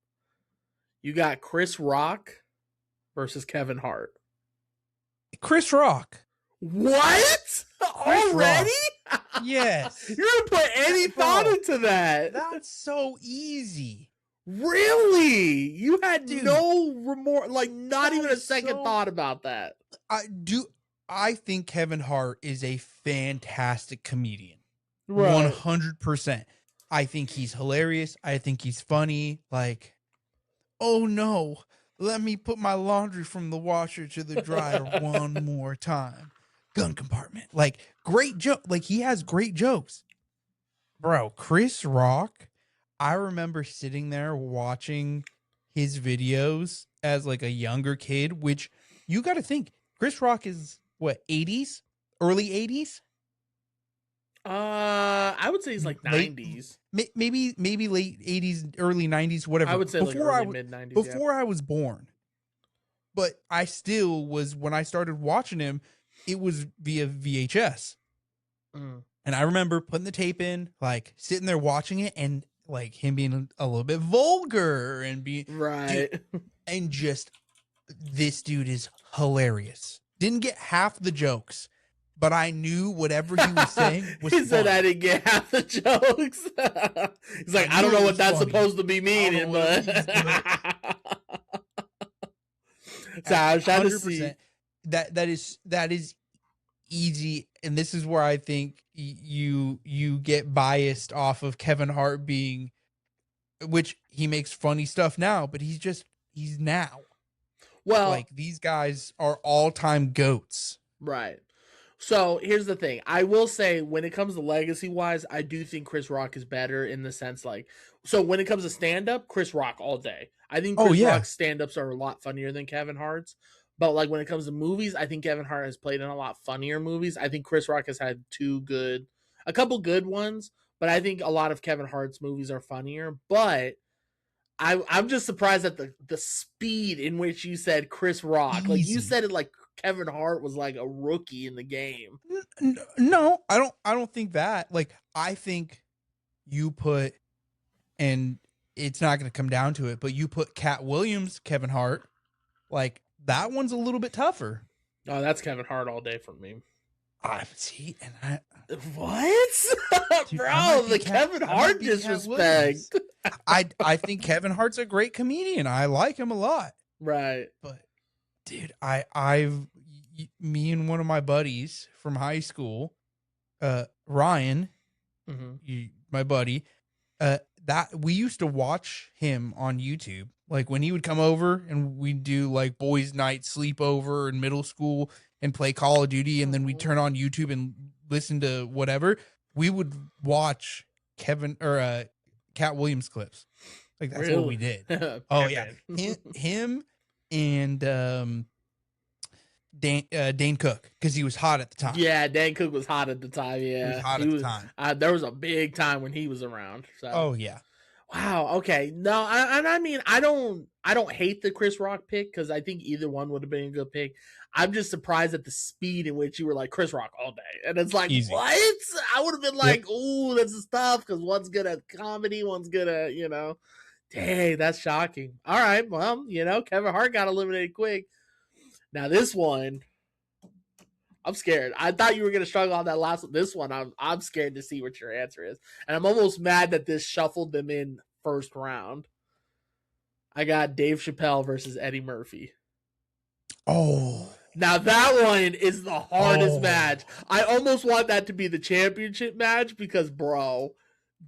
You got Chris Rock versus Kevin Hart. Chris Rock. What? Already? Rock. Yes. You're gonna put any thought into that? That's so easy. Really? You had no remorse, like not even a second thought about that. I think Kevin Hart is a fantastic comedian. Right. 100%. I think he's hilarious. I think he's funny. Like, oh no, let me put my laundry from the washer to the dryer one more time. Gun compartment. Like, great joke. Like, he has great jokes. Bro, Chris Rock, I remember sitting there watching his videos as like a younger kid, which you got to think Chris Rock is what, 80s? Early 80s? I would say he's like 90s. Maybe late 80s, early 90s, whatever. I would say before like mid 90s. Before I was born. But I still was, when I started watching him, it was via VHS. Mm. And I remember putting the tape in, like sitting there watching it, and like him being a little bit vulgar and being right. And just, this dude is hilarious. Didn't get half the jokes, but I knew whatever he was saying was He said fun. I didn't get half the jokes. He's like, I don't know what that's funny. Supposed to be meaning, but so I was trying to see. That is easy, and this is where I think you get biased off of Kevin Hart being, which he makes funny stuff now, but he's now. Well, like, these guys are all-time goats. Right. So here's the thing. I will say, when it comes to legacy wise, I do think Chris Rock is better in the sense, like, so when it comes to stand up, Chris Rock all day. I think Chris Rock's stand ups are a lot funnier than Kevin Hart's. But like when it comes to movies, I think Kevin Hart has played in a lot funnier movies. I think Chris Rock has had a couple good ones, but I think a lot of Kevin Hart's movies are funnier. But I'm just surprised at the speed in which you said Chris Rock. Easy. Like, you said it like Kevin Hart was like a rookie in the game. No, I don't think that. Like, I think you put, and it's not going to come down to it, but you put Cat Williams, Kevin Hart, like, that one's a little bit tougher. Oh, that's Kevin Hart all day for me. I see, and I What? dude, I might Bro, be the Kevin I might Hart be Cat Williams. disrespect. I think Kevin Hart's a great comedian. I like him a lot. Right. But dude, me and one of my buddies from high school, Ryan, my buddy, that we used to watch him on YouTube. Like when he would come over and we'd do like boys' night sleepover in middle school and play Call of Duty, and then we'd turn on YouTube and listen to whatever. We would watch Cat Williams clips. Like that's what we Really? did. Oh yeah, Batman. him and Dane Cook, because he was hot at the time. Yeah, Dan Cook was hot at the time. He was Yeah, hot at the time. There was a big time when he was around. So. Oh yeah. Wow. Okay. No, I mean, I don't hate the Chris Rock pick because I think either one would have been a good pick. I'm just surprised at the speed in which you were like Chris Rock all day, and it's like, Easy. what? I would have been like, ooh, this is tough because one's good at comedy, one's good at Dang, that's shocking. All right, well, Kevin Hart got eliminated quick. Now this one, I'm scared. I thought you were gonna struggle on that last one. This one, I'm scared to see what your answer is, and I'm almost mad that this shuffled them in first round. I got Dave Chappelle versus Eddie Murphy. Oh, now that one is the hardest match. I almost want that to be the championship match because, bro,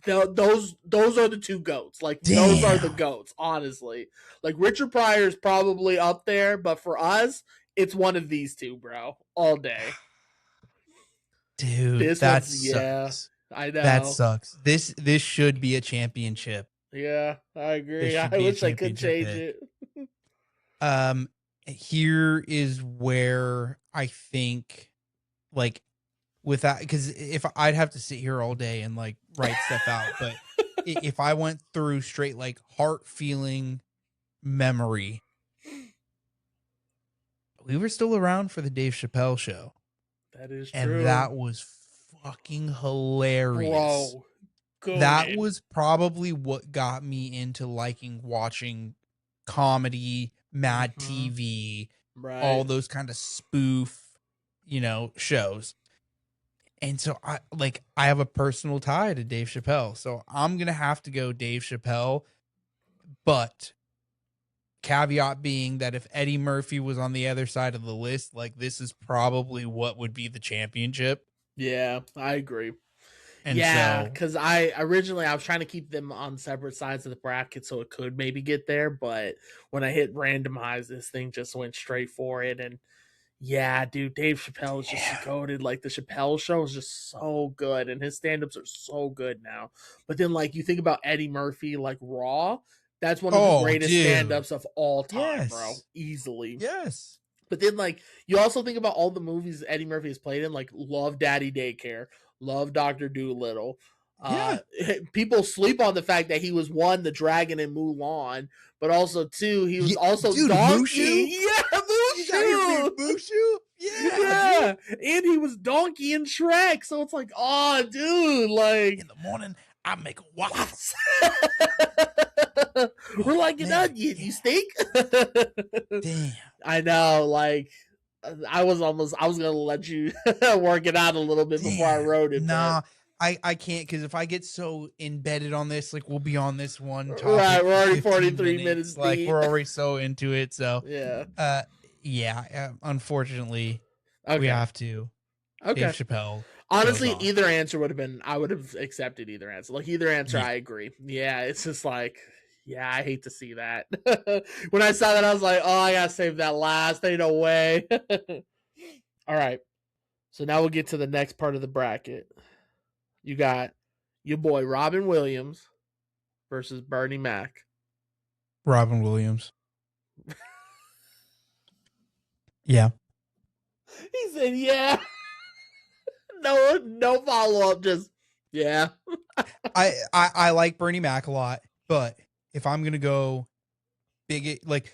those are the two goats. Like those are the goats. Honestly, like Richard Pryor is probably up there, but for us, it's one of these two, bro, all day. Dude, that sucks. Yeah, I know. That sucks. This should be a championship. Yeah, I agree. I wish I could change it. Here is where I think, like, with that, because if I'd have to sit here all day and like write stuff out, but if I went through straight like heart feeling memory, we were still around for the Dave Chappelle show. That is true. And that was fucking hilarious. Bro, that was probably what got me into liking watching comedy, Mad TV, all those kind of spoof, shows. And so I have a personal tie to Dave Chappelle. So I'm going to have to go Dave Chappelle, but caveat being that if Eddie Murphy was on the other side of the list, like this is probably what would be the championship. Yeah, I agree. And yeah, because I was trying to keep them on separate sides of the bracket so it could maybe get there, but when I hit randomize, this thing just went straight for it. And yeah, dude, Dave Chappelle is just goated. Like the Chappelle show is just so good, and his stand-ups are so good now. But then, like, you think about Eddie Murphy, like Raw, that's one of the greatest stand-ups of all time, bro. Easily. Yes. But then, like, you also think about all the movies Eddie Murphy has played in, like Love Daddy Daycare, Love Dr. Dolittle. People sleep on the fact that he was one, the dragon in Mulan, but also two, he was also Donkey. Yeah, Mushu. Yeah. And he was Donkey in Shrek. So it's like, oh, dude, like in the morning, I make a waffle. We're like an onion, you stink. Damn. I know, like I was gonna let you work it out a little bit before I wrote it. Nah, I can't, because if I get so embedded on this, like we'll be on this one topic. Right, we're already 43 minutes like deep. we're already so into it. So yeah. Unfortunately, we have to. Okay. Dave Chappelle. Honestly, either answer would have been. I would have accepted either answer. Like either answer, I agree. Yeah, it's just like. Yeah, I hate to see that. When I saw that, I was like, oh, I gotta save that last. Ain't no way. All right. So now we'll get to the next part of the bracket. You got your boy Robin Williams versus Bernie Mac. Robin Williams. Yeah. He said, yeah. No follow up, just yeah. I like Bernie Mac a lot, but if I'm gonna go big, like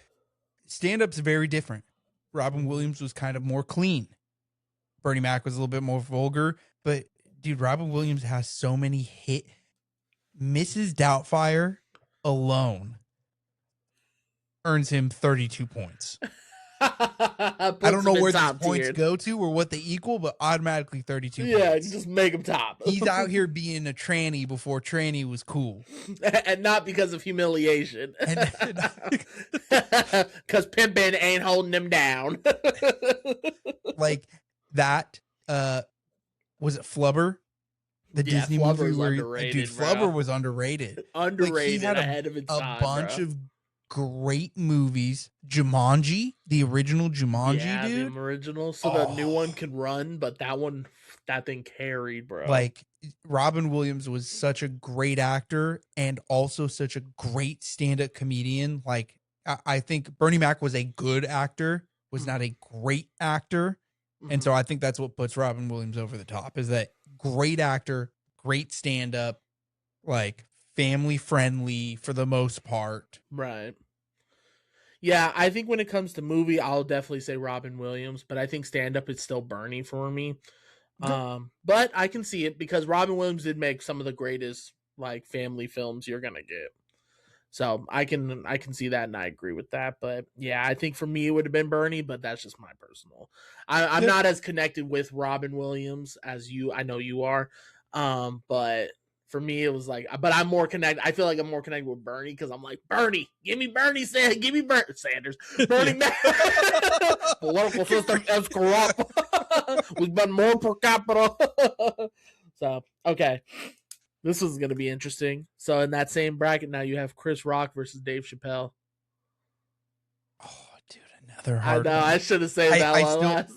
stand-up's very different. Robin Williams was kind of more clean. Bernie Mac was a little bit more vulgar, but dude, Robin Williams has so many hit. Mrs. Doubtfire alone earns him 32 points. I don't know where these points go to or what they equal, but automatically 32 Yeah, points. just make him top. He's out here being a tranny before tranny was cool. And not because of humiliation. And because pimping ain't holding him down. like that, was it Flubber? The Disney movie where dude, Flubber was underrated. Underrated, like, he had ahead of its time, bunch of great movies. Jumanji, the original Jumanji, dude. The original. So the new one can run, but that thing carried, bro. Like, Robin Williams was such a great actor and also such a great stand-up comedian. Like, I think Bernie Mac was a good actor, was not a great actor. And so I think that's what puts Robin Williams over the top, is that great actor, great stand-up, like family friendly for the most part. Right. Yeah, I think when it comes to movie, I'll definitely say Robin Williams, but I think stand-up is still Bernie for me. But I can see it because Robin Williams did make some of the greatest like family films you're gonna get. So I can see that, and I agree with that. But yeah, I think for me it would have been Bernie, but that's just my personal. I'm not as connected with Robin Williams as you. I know you are, but for me it was like. But I'm more connected. I feel like I'm more connected with Bernie because I'm like, Bernie, give me Bernie Sanders, give me Sanders, Bernie Mac. Political system is corrupt. We've been more per capita. So okay. This is going to be interesting. So in that same bracket, now you have Chris Rock versus Dave Chappelle. Oh, dude, another hard. I know. One. I should have said that last.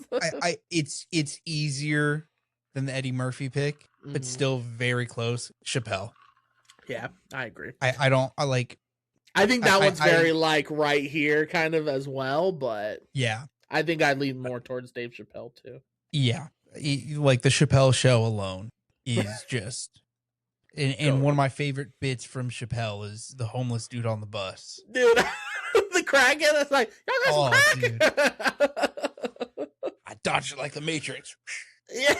It's easier than the Eddie Murphy pick, but still very close. Chappelle. Yeah, I agree. I think that one's very like right here, kind of as well. But yeah, I think I lean more towards Dave Chappelle too. Yeah, like the Chappelle Show alone is just. And one of my favorite bits from Chappelle is the homeless dude on the bus. Dude, the crackhead that's like, y'all got some crack? I dodged it like the Matrix. Yeah.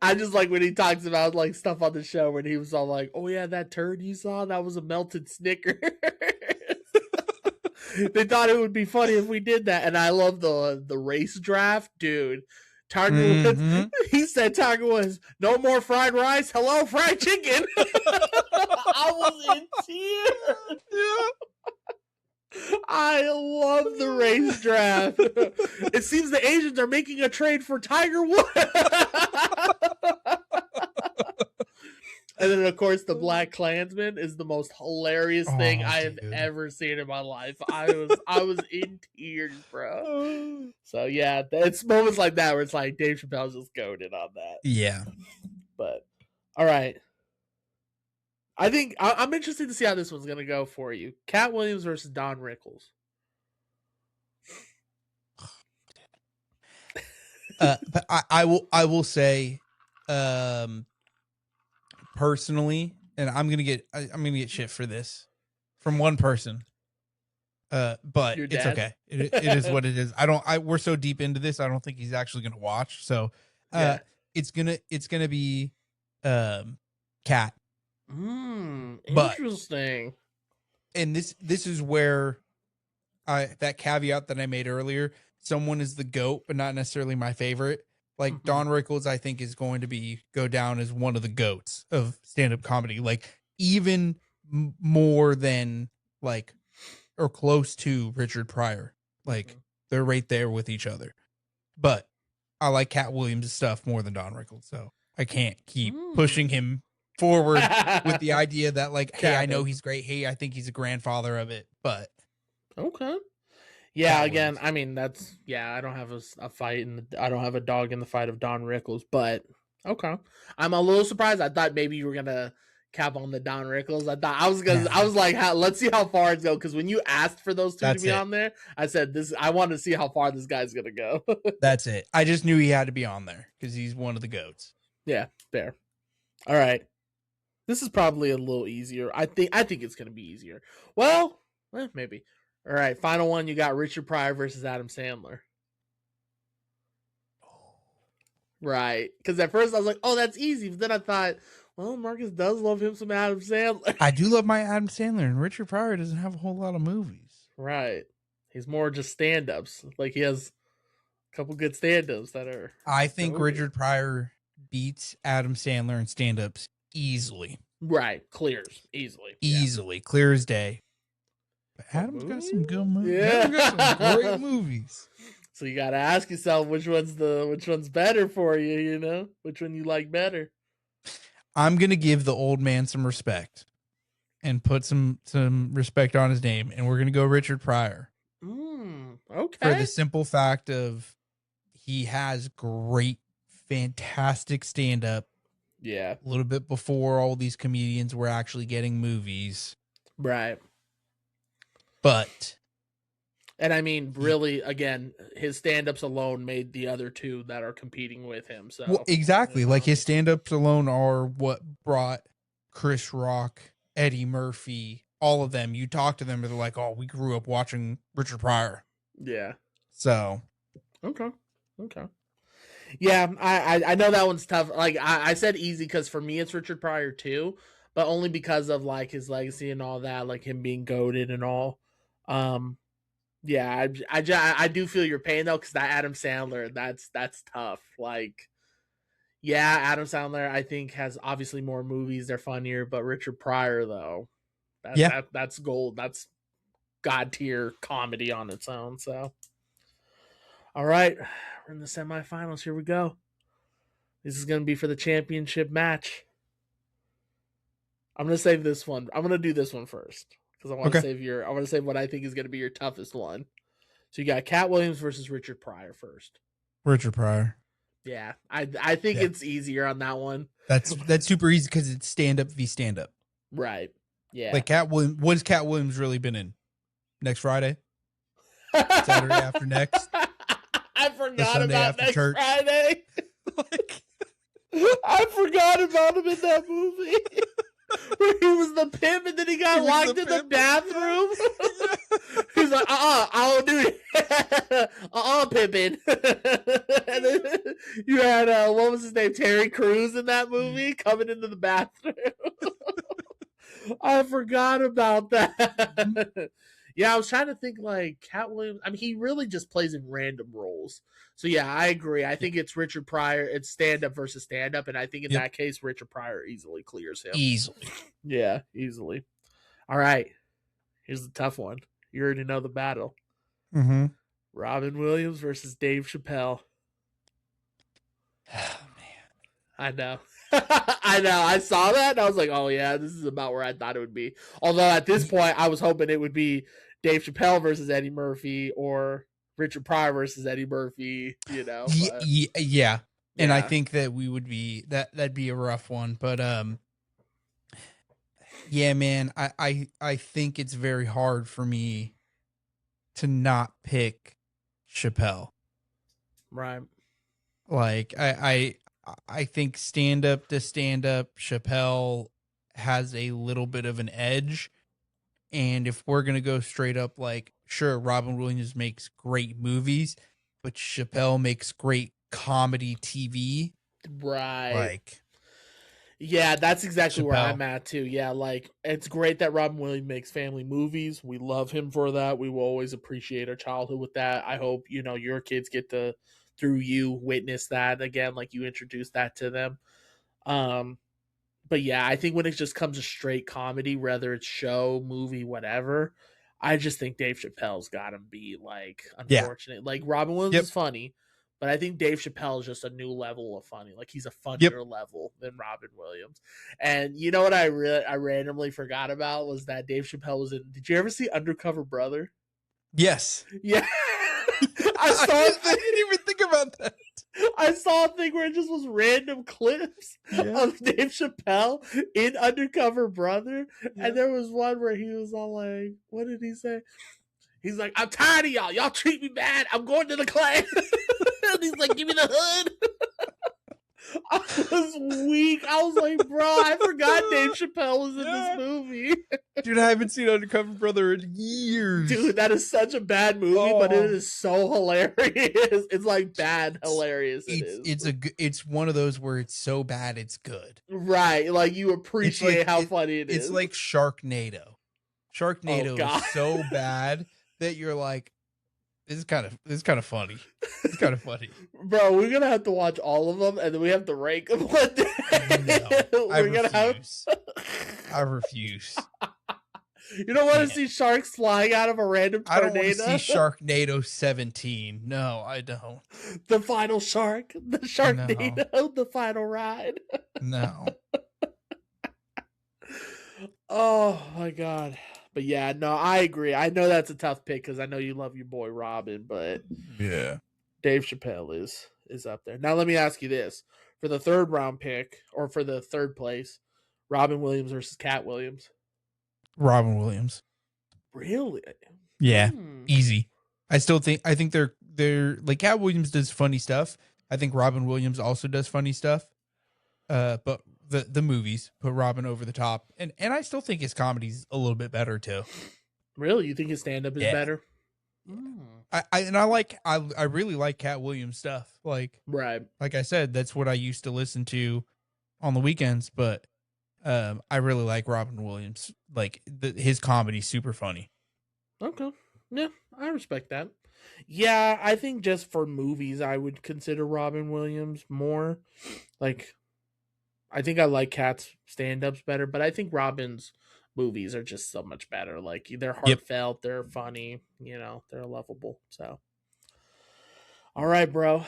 I just like when he talks about like stuff on the show when he was all like, oh yeah, that turd you saw, that was a melted Snicker. They thought it would be funny if we did that. And I love the race draft, dude. Tiger Woods, he said Tiger Woods, no more fried rice, hello fried chicken. I was in tears. Yeah. I love the race draft. It seems the Asians are making a trade for Tiger Woods. And then, of course, the Black Klansman is the most hilarious thing I have ever seen in my life. I was in tears, bro. So yeah, it's moments like that where it's like Dave Chappelle's just goated on that. Yeah. But all right, I think I'm interested to see how this one's gonna go for you. Cat Williams versus Don Rickles. But I will say, personally, and I'm gonna get shit for this from one person, but it's okay. It is what it is. We're so deep into this, I don't think he's actually gonna watch. So, it's gonna be, Cat. Interesting. And this is where that caveat that I made earlier. Someone is the GOAT, but not necessarily my favorite. Like Don Rickles, I think is going to go down as one of the GOATs of stand-up comedy. Like even more than like, or close to Richard Pryor. Like they're right there with each other. But I like Cat Williams' stuff more than Don Rickles, so I can't keep pushing him forward with the idea that like, hey, I know he's great. Hey, I think he's a grandfather of it. But okay. Yeah, again, I mean I don't have a fight I don't have a dog in the fight of Don Rickles, but okay. I'm a little surprised. I thought maybe you were gonna cap on the Don Rickles. I was like, let's see how far it's go, because when you asked for those two to be on there, I said I want to see how far this guy's gonna go. That's it. I just knew he had to be on there because he's one of the GOATs. Yeah, fair. All right. This is probably a little easier. I think it's gonna be easier. Well, maybe. All right, final one. You got Richard Pryor versus Adam Sandler. Right, because at first I was like, "Oh, that's easy," but then I thought, "Well, Marcus does love him some Adam Sandler." I do love my Adam Sandler, and Richard Pryor doesn't have a whole lot of movies. Right. He's more just stand-ups. Like he has a couple good stand-ups that are. I think goated. Richard Pryor beats Adam Sandler in stand-ups easily. Right, clears easily. Easily, clear as day. But What Adam's got movie? some good movies. Yeah. Adam's got some great movies. So you got to ask yourself which one's better for you. You know, which one you like better. I'm gonna give the old man some respect and put some respect on his name, and we're gonna go Richard Pryor. Okay. For the simple fact of he has great, fantastic stand-up. Yeah. A little bit before all these comedians were actually getting movies. Right. But. And I mean, really, again, his stand-ups alone made the other two that are competing with him. So well, exactly. Like his stand-ups alone are what brought Chris Rock, Eddie Murphy, all of them. You talk to them and they're like, oh, we grew up watching Richard Pryor. Yeah. So. Okay. Yeah, I know that one's tough. Like I said easy because for me it's Richard Pryor too, but only because of like his legacy and all that, like him being goated and all. Yeah, I do feel your pain though, because that Adam Sandler, that's tough. Like, yeah, Adam Sandler I think has obviously more movies, they're funnier, but Richard Pryor though, that's gold. That's god tier comedy on its own. So, all right, we're in the semifinals. Here we go. This is gonna be for the championship match. I'm gonna save this one. I'm gonna do this one first because I want to save what I think is gonna be your toughest one. So you got Cat Williams versus Richard Pryor first. Richard Pryor. Yeah, I think it's easier on that one. That's super easy because it's stand-up v stand-up. Right. Yeah. Like Cat Williams. What has Cat Williams really been in? Next Friday? Saturday after next? I forgot about next church. Friday. I forgot about him in that movie. Where he was the pimp and then he got locked in the bathroom. He's like, I'll do it. Pimping. And then you had, what was his name? Terry Crews in that movie coming into the bathroom. I forgot about that. Yeah, I was trying to think like Cat Williams. I mean, he really just plays in random roles. So yeah, I agree. I think it's Richard Pryor. It's stand-up versus stand-up, and I think in that case, Richard Pryor easily clears him. Easily. Yeah, easily. All right. Here's the tough one. You already know the battle. Mm-hmm. Robin Williams versus Dave Chappelle. Oh, man. I know. I know. I saw that and I was like, oh yeah, this is about where I thought it would be. Although at this point, I was hoping it would be Dave Chappelle versus Eddie Murphy or Richard Pryor versus Eddie Murphy, you know. But, yeah. And I think that we would be that'd be a rough one. But yeah, man, I think it's very hard for me to not pick Chappelle. Right. Like I think stand up to stand up, Chappelle has a little bit of an edge. And if we're gonna go straight up, like, sure, Robin Williams makes great movies, but Chappelle makes great comedy TV. Right. Like, yeah, that's exactly Chappelle. where I'm at too. Yeah, like it's great that Robin Williams makes family movies. We love him for that. We will always appreciate our childhood with that. I hope, you know, your kids get to, through you, witness that again, like you introduced that to them. But yeah, I think when it just comes to straight comedy, whether it's show, movie, whatever, I just think Dave Chappelle's got to be like, unfortunate. Like Robin Williams is funny, but I think Dave Chappelle is just a new level of funny. Like he's a funnier level than Robin Williams. And you know what I randomly forgot about was that Dave Chappelle was in. Did you ever see Undercover Brother? Yes. Yeah. I didn't even think about that. I saw a thing where it just was random clips of Dave Chappelle in Undercover Brother. Yeah. And there was one where he was all like, what did he say? He's like, I'm tired of y'all. Y'all treat me bad. I'm going to the class. And he's like, give me the hood. I was weak. I was like, bro, I forgot Dave Chappelle was in this movie. Dude, I haven't seen Undercover Brother in years. Dude, that is such a bad movie, but it is so hilarious. It's like bad hilarious. It's one of those where it's so bad it's good. Right, like you appreciate how funny it is. It's like Sharknado. Sharknado is so bad that you're like, This is kind of funny. It's kind of funny. Bro, we're gonna have to watch all of them, and then we have to rank them one day. No, I We're gonna have. refuse. I refuse. You don't want to Can't. see sharks flying out of a random I don't want to tornado? see Sharknado 17. No, I don't. The final shark, the Sharknado, the final ride. No. Oh my god. But yeah, no, I agree. I know that's a tough pick because I know you love your boy Robin, but Yeah. Dave Chappelle is up there. Now let me ask you this: for the third round pick, or for the third place, Robin Williams versus Cat Williams. Robin Williams. Really? Yeah. Easy. I think they're like Cat Williams does funny stuff. I think Robin Williams also does funny stuff. But the movies put Robin over the top. And I still think his comedy's a little bit better too. Really? You think his stand up is better? I really like Cat Williams stuff. Like I said, that's what I used to listen to on the weekends, but I really like Robin Williams. Like his comedy's super funny. Okay. Yeah, I respect that. Yeah, I think just for movies I would consider Robin Williams more. Like I think I like Cat's stand-ups better, but I think Robin's movies are just so much better. Like they're heartfelt, they're funny, they're lovable. So all right, bro.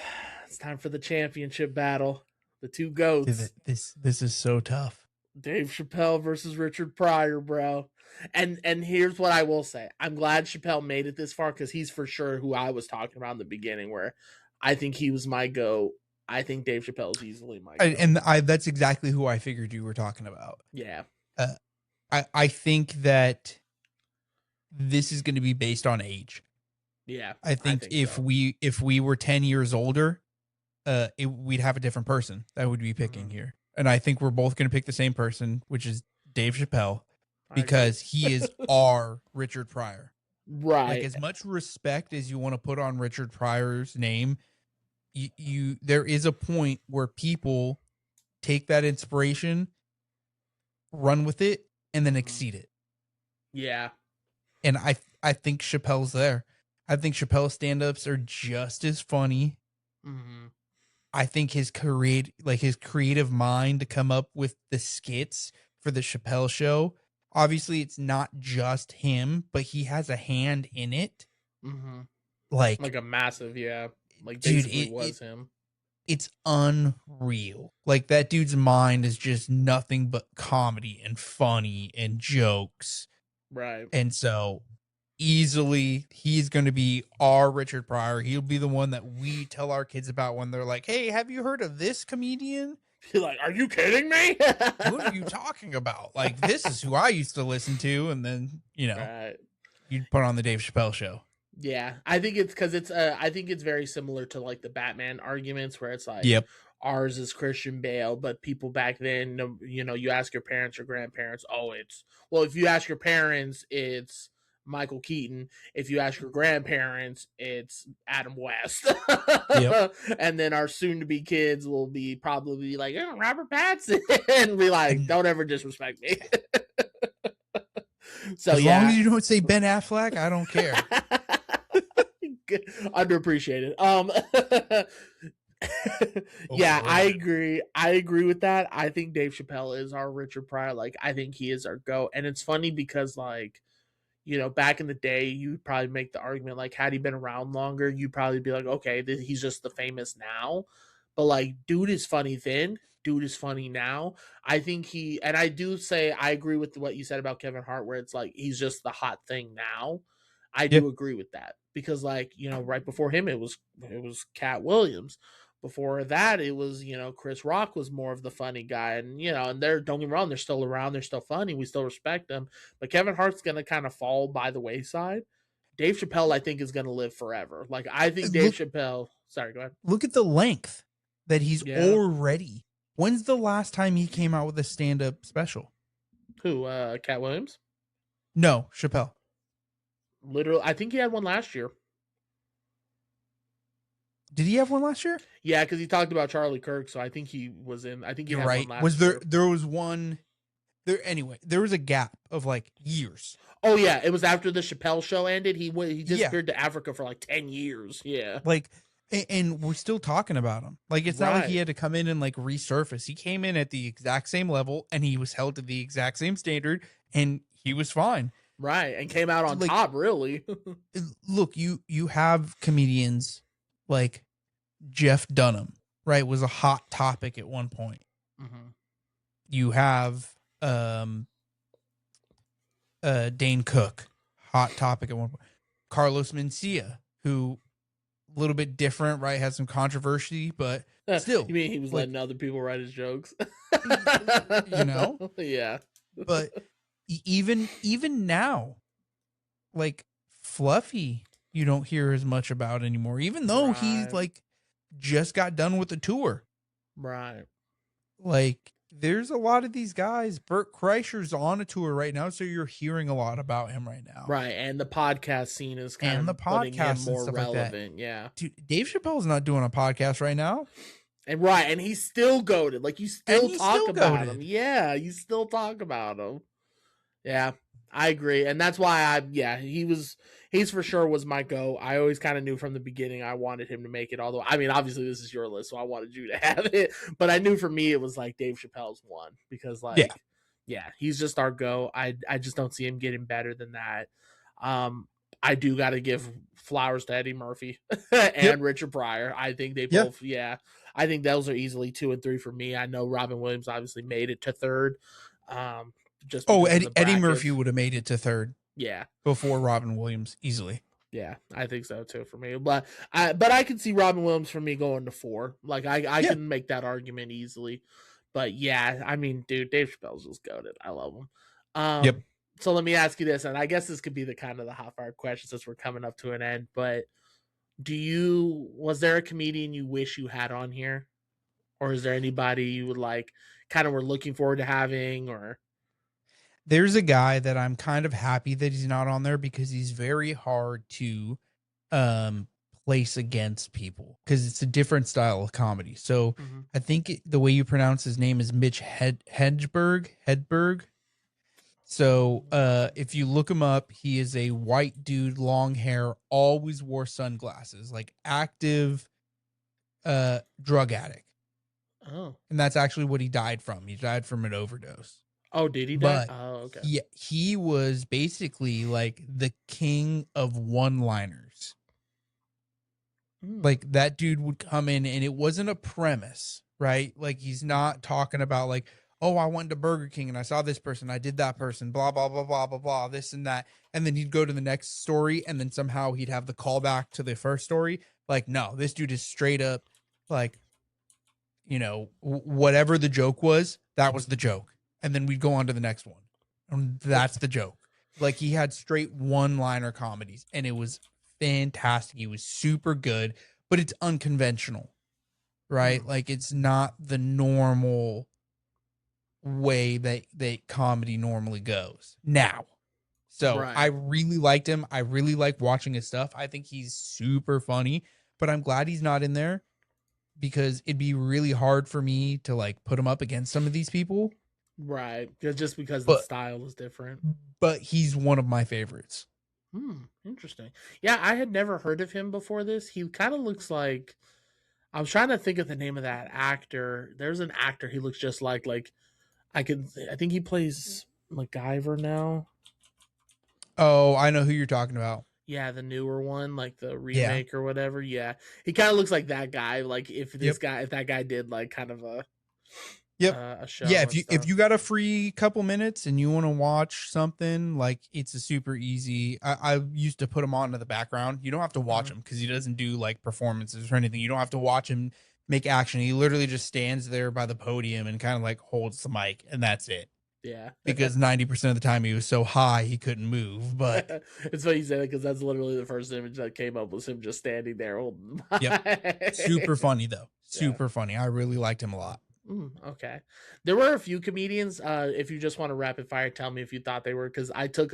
It's time for the championship battle. The two goats. This is so tough. Dave Chappelle versus Richard Pryor, bro. And here's what I will say. I'm glad Chappelle made it this far because he's for sure who I was talking about in the beginning, where I think he was my GOAT. I think Dave Chappelle is easily my GOAT. And that's exactly who I figured you were talking about. Yeah. I think that this is going to be based on age. Yeah. I think if we were 10 years older, we'd have a different person that would be picking here. And I think we're both going to pick the same person, which is Dave Chappelle, because he is our Richard Pryor. Right. Like as much respect as you want to put on Richard Pryor's name, there is a point where people take that inspiration, run with it, and then exceed it. Yeah. And I think Chappelle's there. I think Chappelle's stand-ups are just as funny. Mm-hmm. I think his creative mind to come up with the skits for the Chappelle show. Obviously, it's not just him, but he has a hand in it. Mm-hmm. Like a massive, yeah. Like basically dude, was him. It's unreal. Like that dude's mind is just nothing but comedy and funny and jokes. Right. And so easily he's going to be our Richard Pryor. He'll be the one that we tell our kids about when they're like, hey, have you heard of this comedian? You're like, are you kidding me? What are you talking about? Like, this is who I used to listen to. And then, you'd put on the Dave Chappelle show. Yeah. I think it's because I think it's very similar to like the Batman arguments where it's like, ours is Christian Bale, but people back then, you ask your parents or grandparents, if you ask your parents, it's Michael Keaton. If you ask your grandparents, it's Adam West. And then our soon-to-be kids will probably like, Robert Pattinson, and be like, don't ever disrespect me. So as long as you don't say Ben Affleck, I don't care. Underappreciated. Yeah, I agree. I agree with that. I think Dave Chappelle is our Richard Pryor. Like, I think he is our GOAT. And it's funny because, like, back in the day, you'd probably make the argument, like, had he been around longer, you'd probably be like, okay, he's just the famous now. But, like, dude is funny then. Dude is funny now. I think and I do say, I agree with what you said about Kevin Hart, where it's like, he's just the hot thing now. I do agree with that. Because, like, right before him, it was Cat Williams. Before that, it was, Chris Rock was more of the funny guy. And, and don't get me wrong, they're still around. They're still funny. We still respect them. But Kevin Hart's going to kind of fall by the wayside. Dave Chappelle, I think, is going to live forever. Like, I think Dave Chappelle... Sorry, go ahead. Look at the length that he's already... When's the last time he came out with a stand-up special? Who, Cat Williams? No, Chappelle. Literally, I think he had one last year. Did he have one last year? Yeah, because he talked about Charlie Kirk, so I think he was in. I think he had one last year. There was one there was a gap of like years. Oh yeah, it was after the Chappelle show ended. He Yeah, disappeared to Africa for like 10 years. Yeah. like, and we're still talking about him. Like, it's not like he Right. had to come in and like resurface. He came in at the exact same level, and he was held to the exact same standard, and he was fine. Right. And came out on Like, top, really. look, you have comedians like Jeff Dunham, right? Was a hot topic at one point. Mm-hmm. You have Dane Cook, hot topic at one point. Carlos Mencia, who a little bit different, right? Has some controversy, but still, You mean he was like, letting other people write his jokes? you know. Yeah. But even now, like Fluffy, you don't hear as much about anymore. Even though he's Right. like just got done with the tour. Right. Like, there's a lot of these guys. Bert Kreischer's on a tour right now, so you're hearing a lot about him right now. Right. And the podcast scene is kind And the of putting him podcasts and more stuff like that. relevant. Yeah. Dude, Dave Chappelle's not doing a podcast right now. And right, and he's still goated. Like you still he's talk still about goated. him. Yeah, you still talk about him. Yeah, I agree, and that's why he's for sure was my go. I always kind of knew from the beginning I wanted him to make it. Although I mean, obviously this is your list, so I wanted you to have it. But I knew for me it was like Dave Chappelle's one because yeah, he's just our go. I just don't see him getting better than that. I do got to give flowers to Eddie Murphy and Richard Pryor. I think they both, I think those are easily 2 and 3 for me. I know Robin Williams obviously made it to third. Just Eddie Murphy would have made it to third. Yeah, before Robin Williams easily. Yeah, I think so too for me. But I can see Robin Williams for me going to 4. Like I can make that argument easily. But yeah, I mean, dude, Dave Chappelle's just goated. I love him. So let me ask you this, and I guess this could be the kind of the hot fire question since we're coming up to an end. But was there a comedian you wish you had on here, or is there anybody you would like, kind of were looking forward to having, or? There's a guy that I'm kind of happy that he's not on there because he's very hard to place against people because it's a different style of comedy. So I think the way you pronounce his name is Mitch Hedberg. So if you look him up, he is a white dude, long hair, always wore sunglasses, like active drug addict. Oh. And that's actually what he died from. He died from an overdose. Oh, did he die? Oh, okay. Yeah, he was basically like the king of one-liners. Like that dude would come in and it wasn't a premise, right? Like he's not talking about like, oh, I went to Burger King and I saw this person, I did that person, blah, blah, blah, blah, blah, blah, this and that. And then he'd go to the next story and then somehow he'd have the callback to the first story. Like, no, this dude is straight up like, whatever the joke was, that was the joke. And then we'd go on to the next one. And that's the joke. Like he had straight one-liner comedies and it was fantastic. He was super good, but it's unconventional, right? Like it's not the normal way that comedy normally goes now. So I really liked him. I really like watching his stuff. I think he's super funny, but I'm glad he's not in there because it'd be really hard for me to like put him up against some of these people. Right. Just because the style is different. But he's one of my favorites. Interesting. Yeah, I had never heard of him before this. He kind of looks like, I was trying to think of the name of that actor. There's an actor he looks just like I think he plays MacGyver now. Oh, I know who you're talking about. Yeah, the newer one, like the remake or whatever. Yeah. He kind of looks like that guy. Like if that guy did like kind of a show. Yeah, if you got a free couple minutes and you want to watch something, like it's a super easy. I used to put him on in the background. You don't have to watch him because he doesn't do like performances or anything. You don't have to watch him make action. He literally just stands there by the podium and kind of like holds the mic and that's it. Yeah. Because 90% of the time he was so high he couldn't move. But it's funny you say that because that's literally the first image that came up was him just standing there holding the mic. Super funny though. Super funny. I really liked him a lot. Okay. There were a few comedians. If you just want to rapid fire, tell me if you thought they were, because I took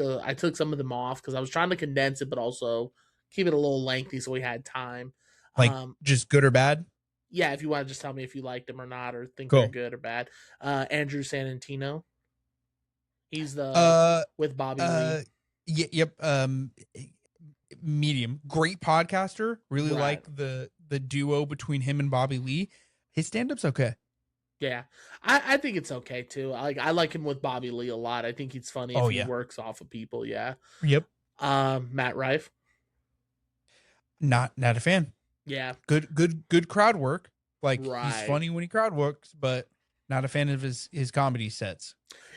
some of them off because I was trying to condense it, but also keep it a little lengthy so we had time. Like just good or bad? Yeah, if you want to just tell me if you liked them or not, or think they're good or bad. Andrew Santantino. He's the Uh, with Bobby Lee. yep. Medium. Great podcaster. Really Right. like the duo between him and Bobby Lee. His stand-up's okay. Yeah. I think it's okay too. I like him with Bobby Lee a lot. I think he's funny if Oh he yeah. works off of people, yeah. Yep. Matt Rife. Not a fan. Yeah. Good crowd work. Like he's Right. funny when he crowd works, but not a fan of his comedy sets.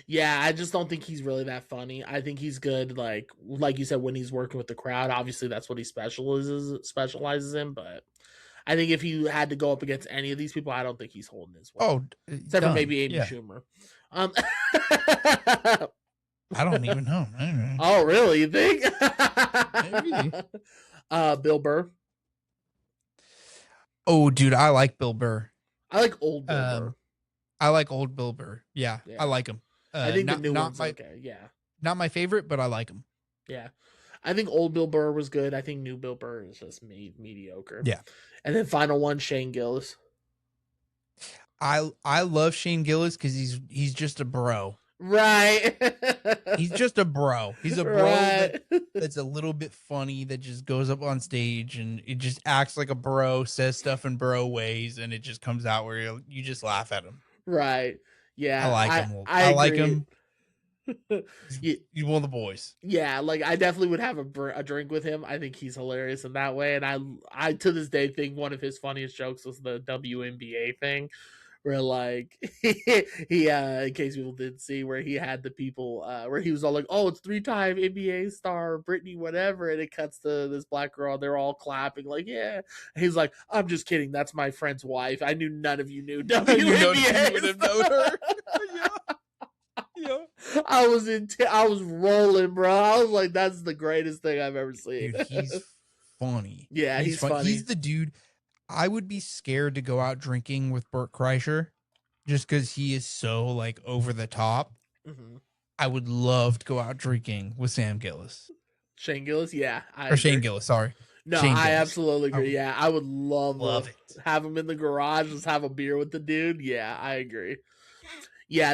Yeah, I just don't think he's really that funny. I think he's good, like you said, when he's working with the crowd. Obviously, that's what he specializes in. But I think if he had to go up against any of these people, I don't think he's holding his weight. Oh, Except for maybe Amy Schumer. I don't even know. Oh, really? You think? Maybe. Bill Burr. Oh, dude, I like Bill Burr. I like old Bill Burr. I like old Bill Burr. Yeah. I like him. I think the new one's okay. Yeah. Not my favorite, but I like him. Yeah. I think old Bill Burr was good. I think new Bill Burr is just mediocre. Yeah. And then final one, Shane Gillis. I love Shane Gillis because he's just a bro. Right. He's just a bro. He's a bro that's a little bit funny, that just goes up on stage and it just acts like a bro, says stuff in bro ways, and it just comes out where you just laugh at him. Right. Yeah. I like him. I like him. He's one of the boys. Yeah, like I definitely would have a drink with him. I think he's hilarious in that way, and I to this day think one of his funniest jokes was the WNBA thing, where like he in case people didn't see, where he had the people where he was all like, oh, it's 3-time NBA star Brittany whatever, and it cuts to this black girl, they're all clapping like, yeah, and he's like, I'm just kidding, that's my friend's wife, I knew none of you knew WNBA. You would have known her. Yeah. I was rolling, bro. I was like, that's the greatest thing I've ever seen. Dude, he's funny. Yeah, he's funny. He's the dude. I would be scared to go out drinking with Bert Kreischer just because he is so like over the top. Mm-hmm. I would love to go out drinking with Sam Gillis. Shane Gillis, yeah. Shane Gillis, sorry. No, Shane I Gillis. absolutely agree. Yeah, I would love it. Have him in the garage, just have a beer with the dude. Yeah, I agree. Yeah,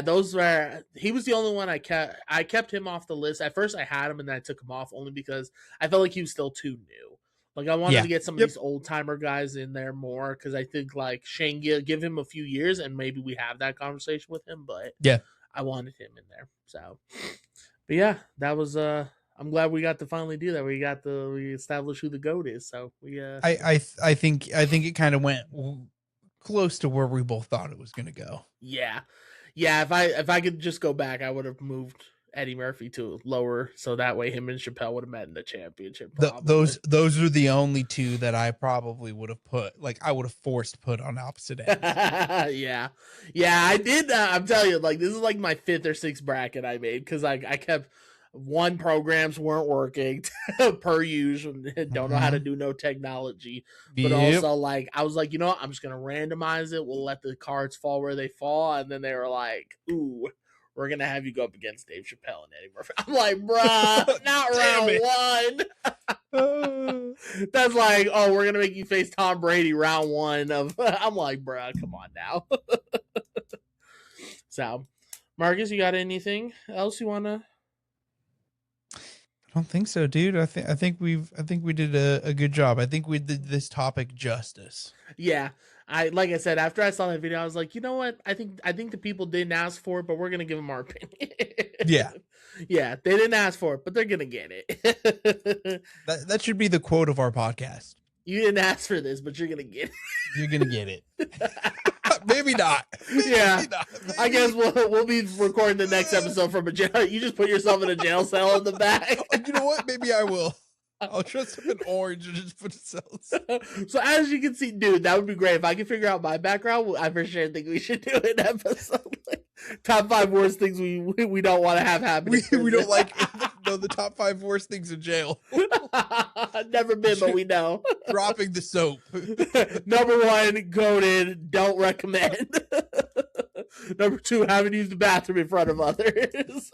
he was the only one I kept him off the list. At first I had him and then I took him off only because I felt like he was still too new. Like I wanted to get some of these old timer guys in there more, because I think like Shane Gill, give him a few years and maybe we have that conversation with him, but yeah, I wanted him in there. So, but yeah, that was I'm glad we got to finally do that. We established who the GOAT is. So we I think it kind of went close to where we both thought it was going to go. Yeah. Yeah, if I could just go back, I would have moved Eddie Murphy to lower, so that way him and Chappelle would have met in the championship. Those are the only two that I probably would have put, like I would have forced put on opposite ends. Yeah, I did. I'm telling you, like this is like my 5th or 6th bracket I made, because I kept one, programs weren't working per usual, don't know how to do no technology, but also like I was like, you know what, I'm just gonna randomize it, we'll let the cards fall where they fall, and then they were like, ooh, we're gonna have you go up against Dave Chappelle and Eddie Murphy. I'm like, bruh, not round 1. That's like, oh, we're gonna make you face Tom Brady round 1 of I'm like, bruh, come on now. So Marcus, you got anything else you wanna? I don't think so, dude. I think we did a good job. I think we did this topic justice. Yeah. Like I said, after I saw that video, I was like, you know what? I think the people didn't ask for it, but we're gonna give them our opinion. Yeah. Yeah, they didn't ask for it, but they're gonna get it. That should be the quote of our podcast. You didn't ask for this, but you're gonna get it. You're gonna get it. Maybe not. Yeah. Maybe not. I guess we'll be recording the next episode from a jail. You just put yourself in a jail cell in the back. You know what? Maybe I will. I'll dress up in orange and just put cells. So as you can see, dude, that would be great. If I can figure out my background, I for sure think we should do an episode. Top 5 worst things we don't want to have happen. We don't like the top 5 worst things in jail. Never been, but we know. Dropping the soap. Number 1, goated, don't recommend. Number 2, haven't used the bathroom in front of others.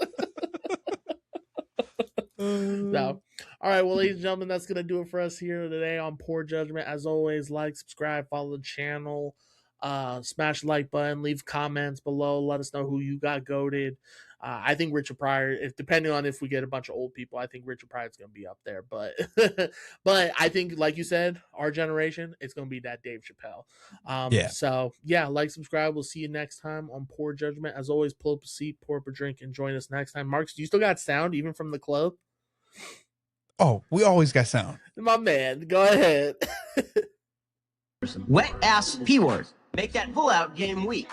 So, all right, well, ladies and gentlemen, that's gonna do it for us here today on Poor Judgment. As always, like, subscribe, follow the channel, smash the like button, leave comments below, let us know who you got goated. I think Richard Pryor, if depending on if we get a bunch of old people, I think Richard Pryor is going to be up there. But but I think, like you said, our generation, it's going to be that Dave Chappelle. Yeah. So yeah, like, subscribe. We'll see you next time on Poor Judgment. As always, pull up a seat, pour up a drink, and join us next time. Marks, do you still got sound even from the club? Oh, we always got sound. My man, go ahead. Wet ass P word. Make that pull out game weak.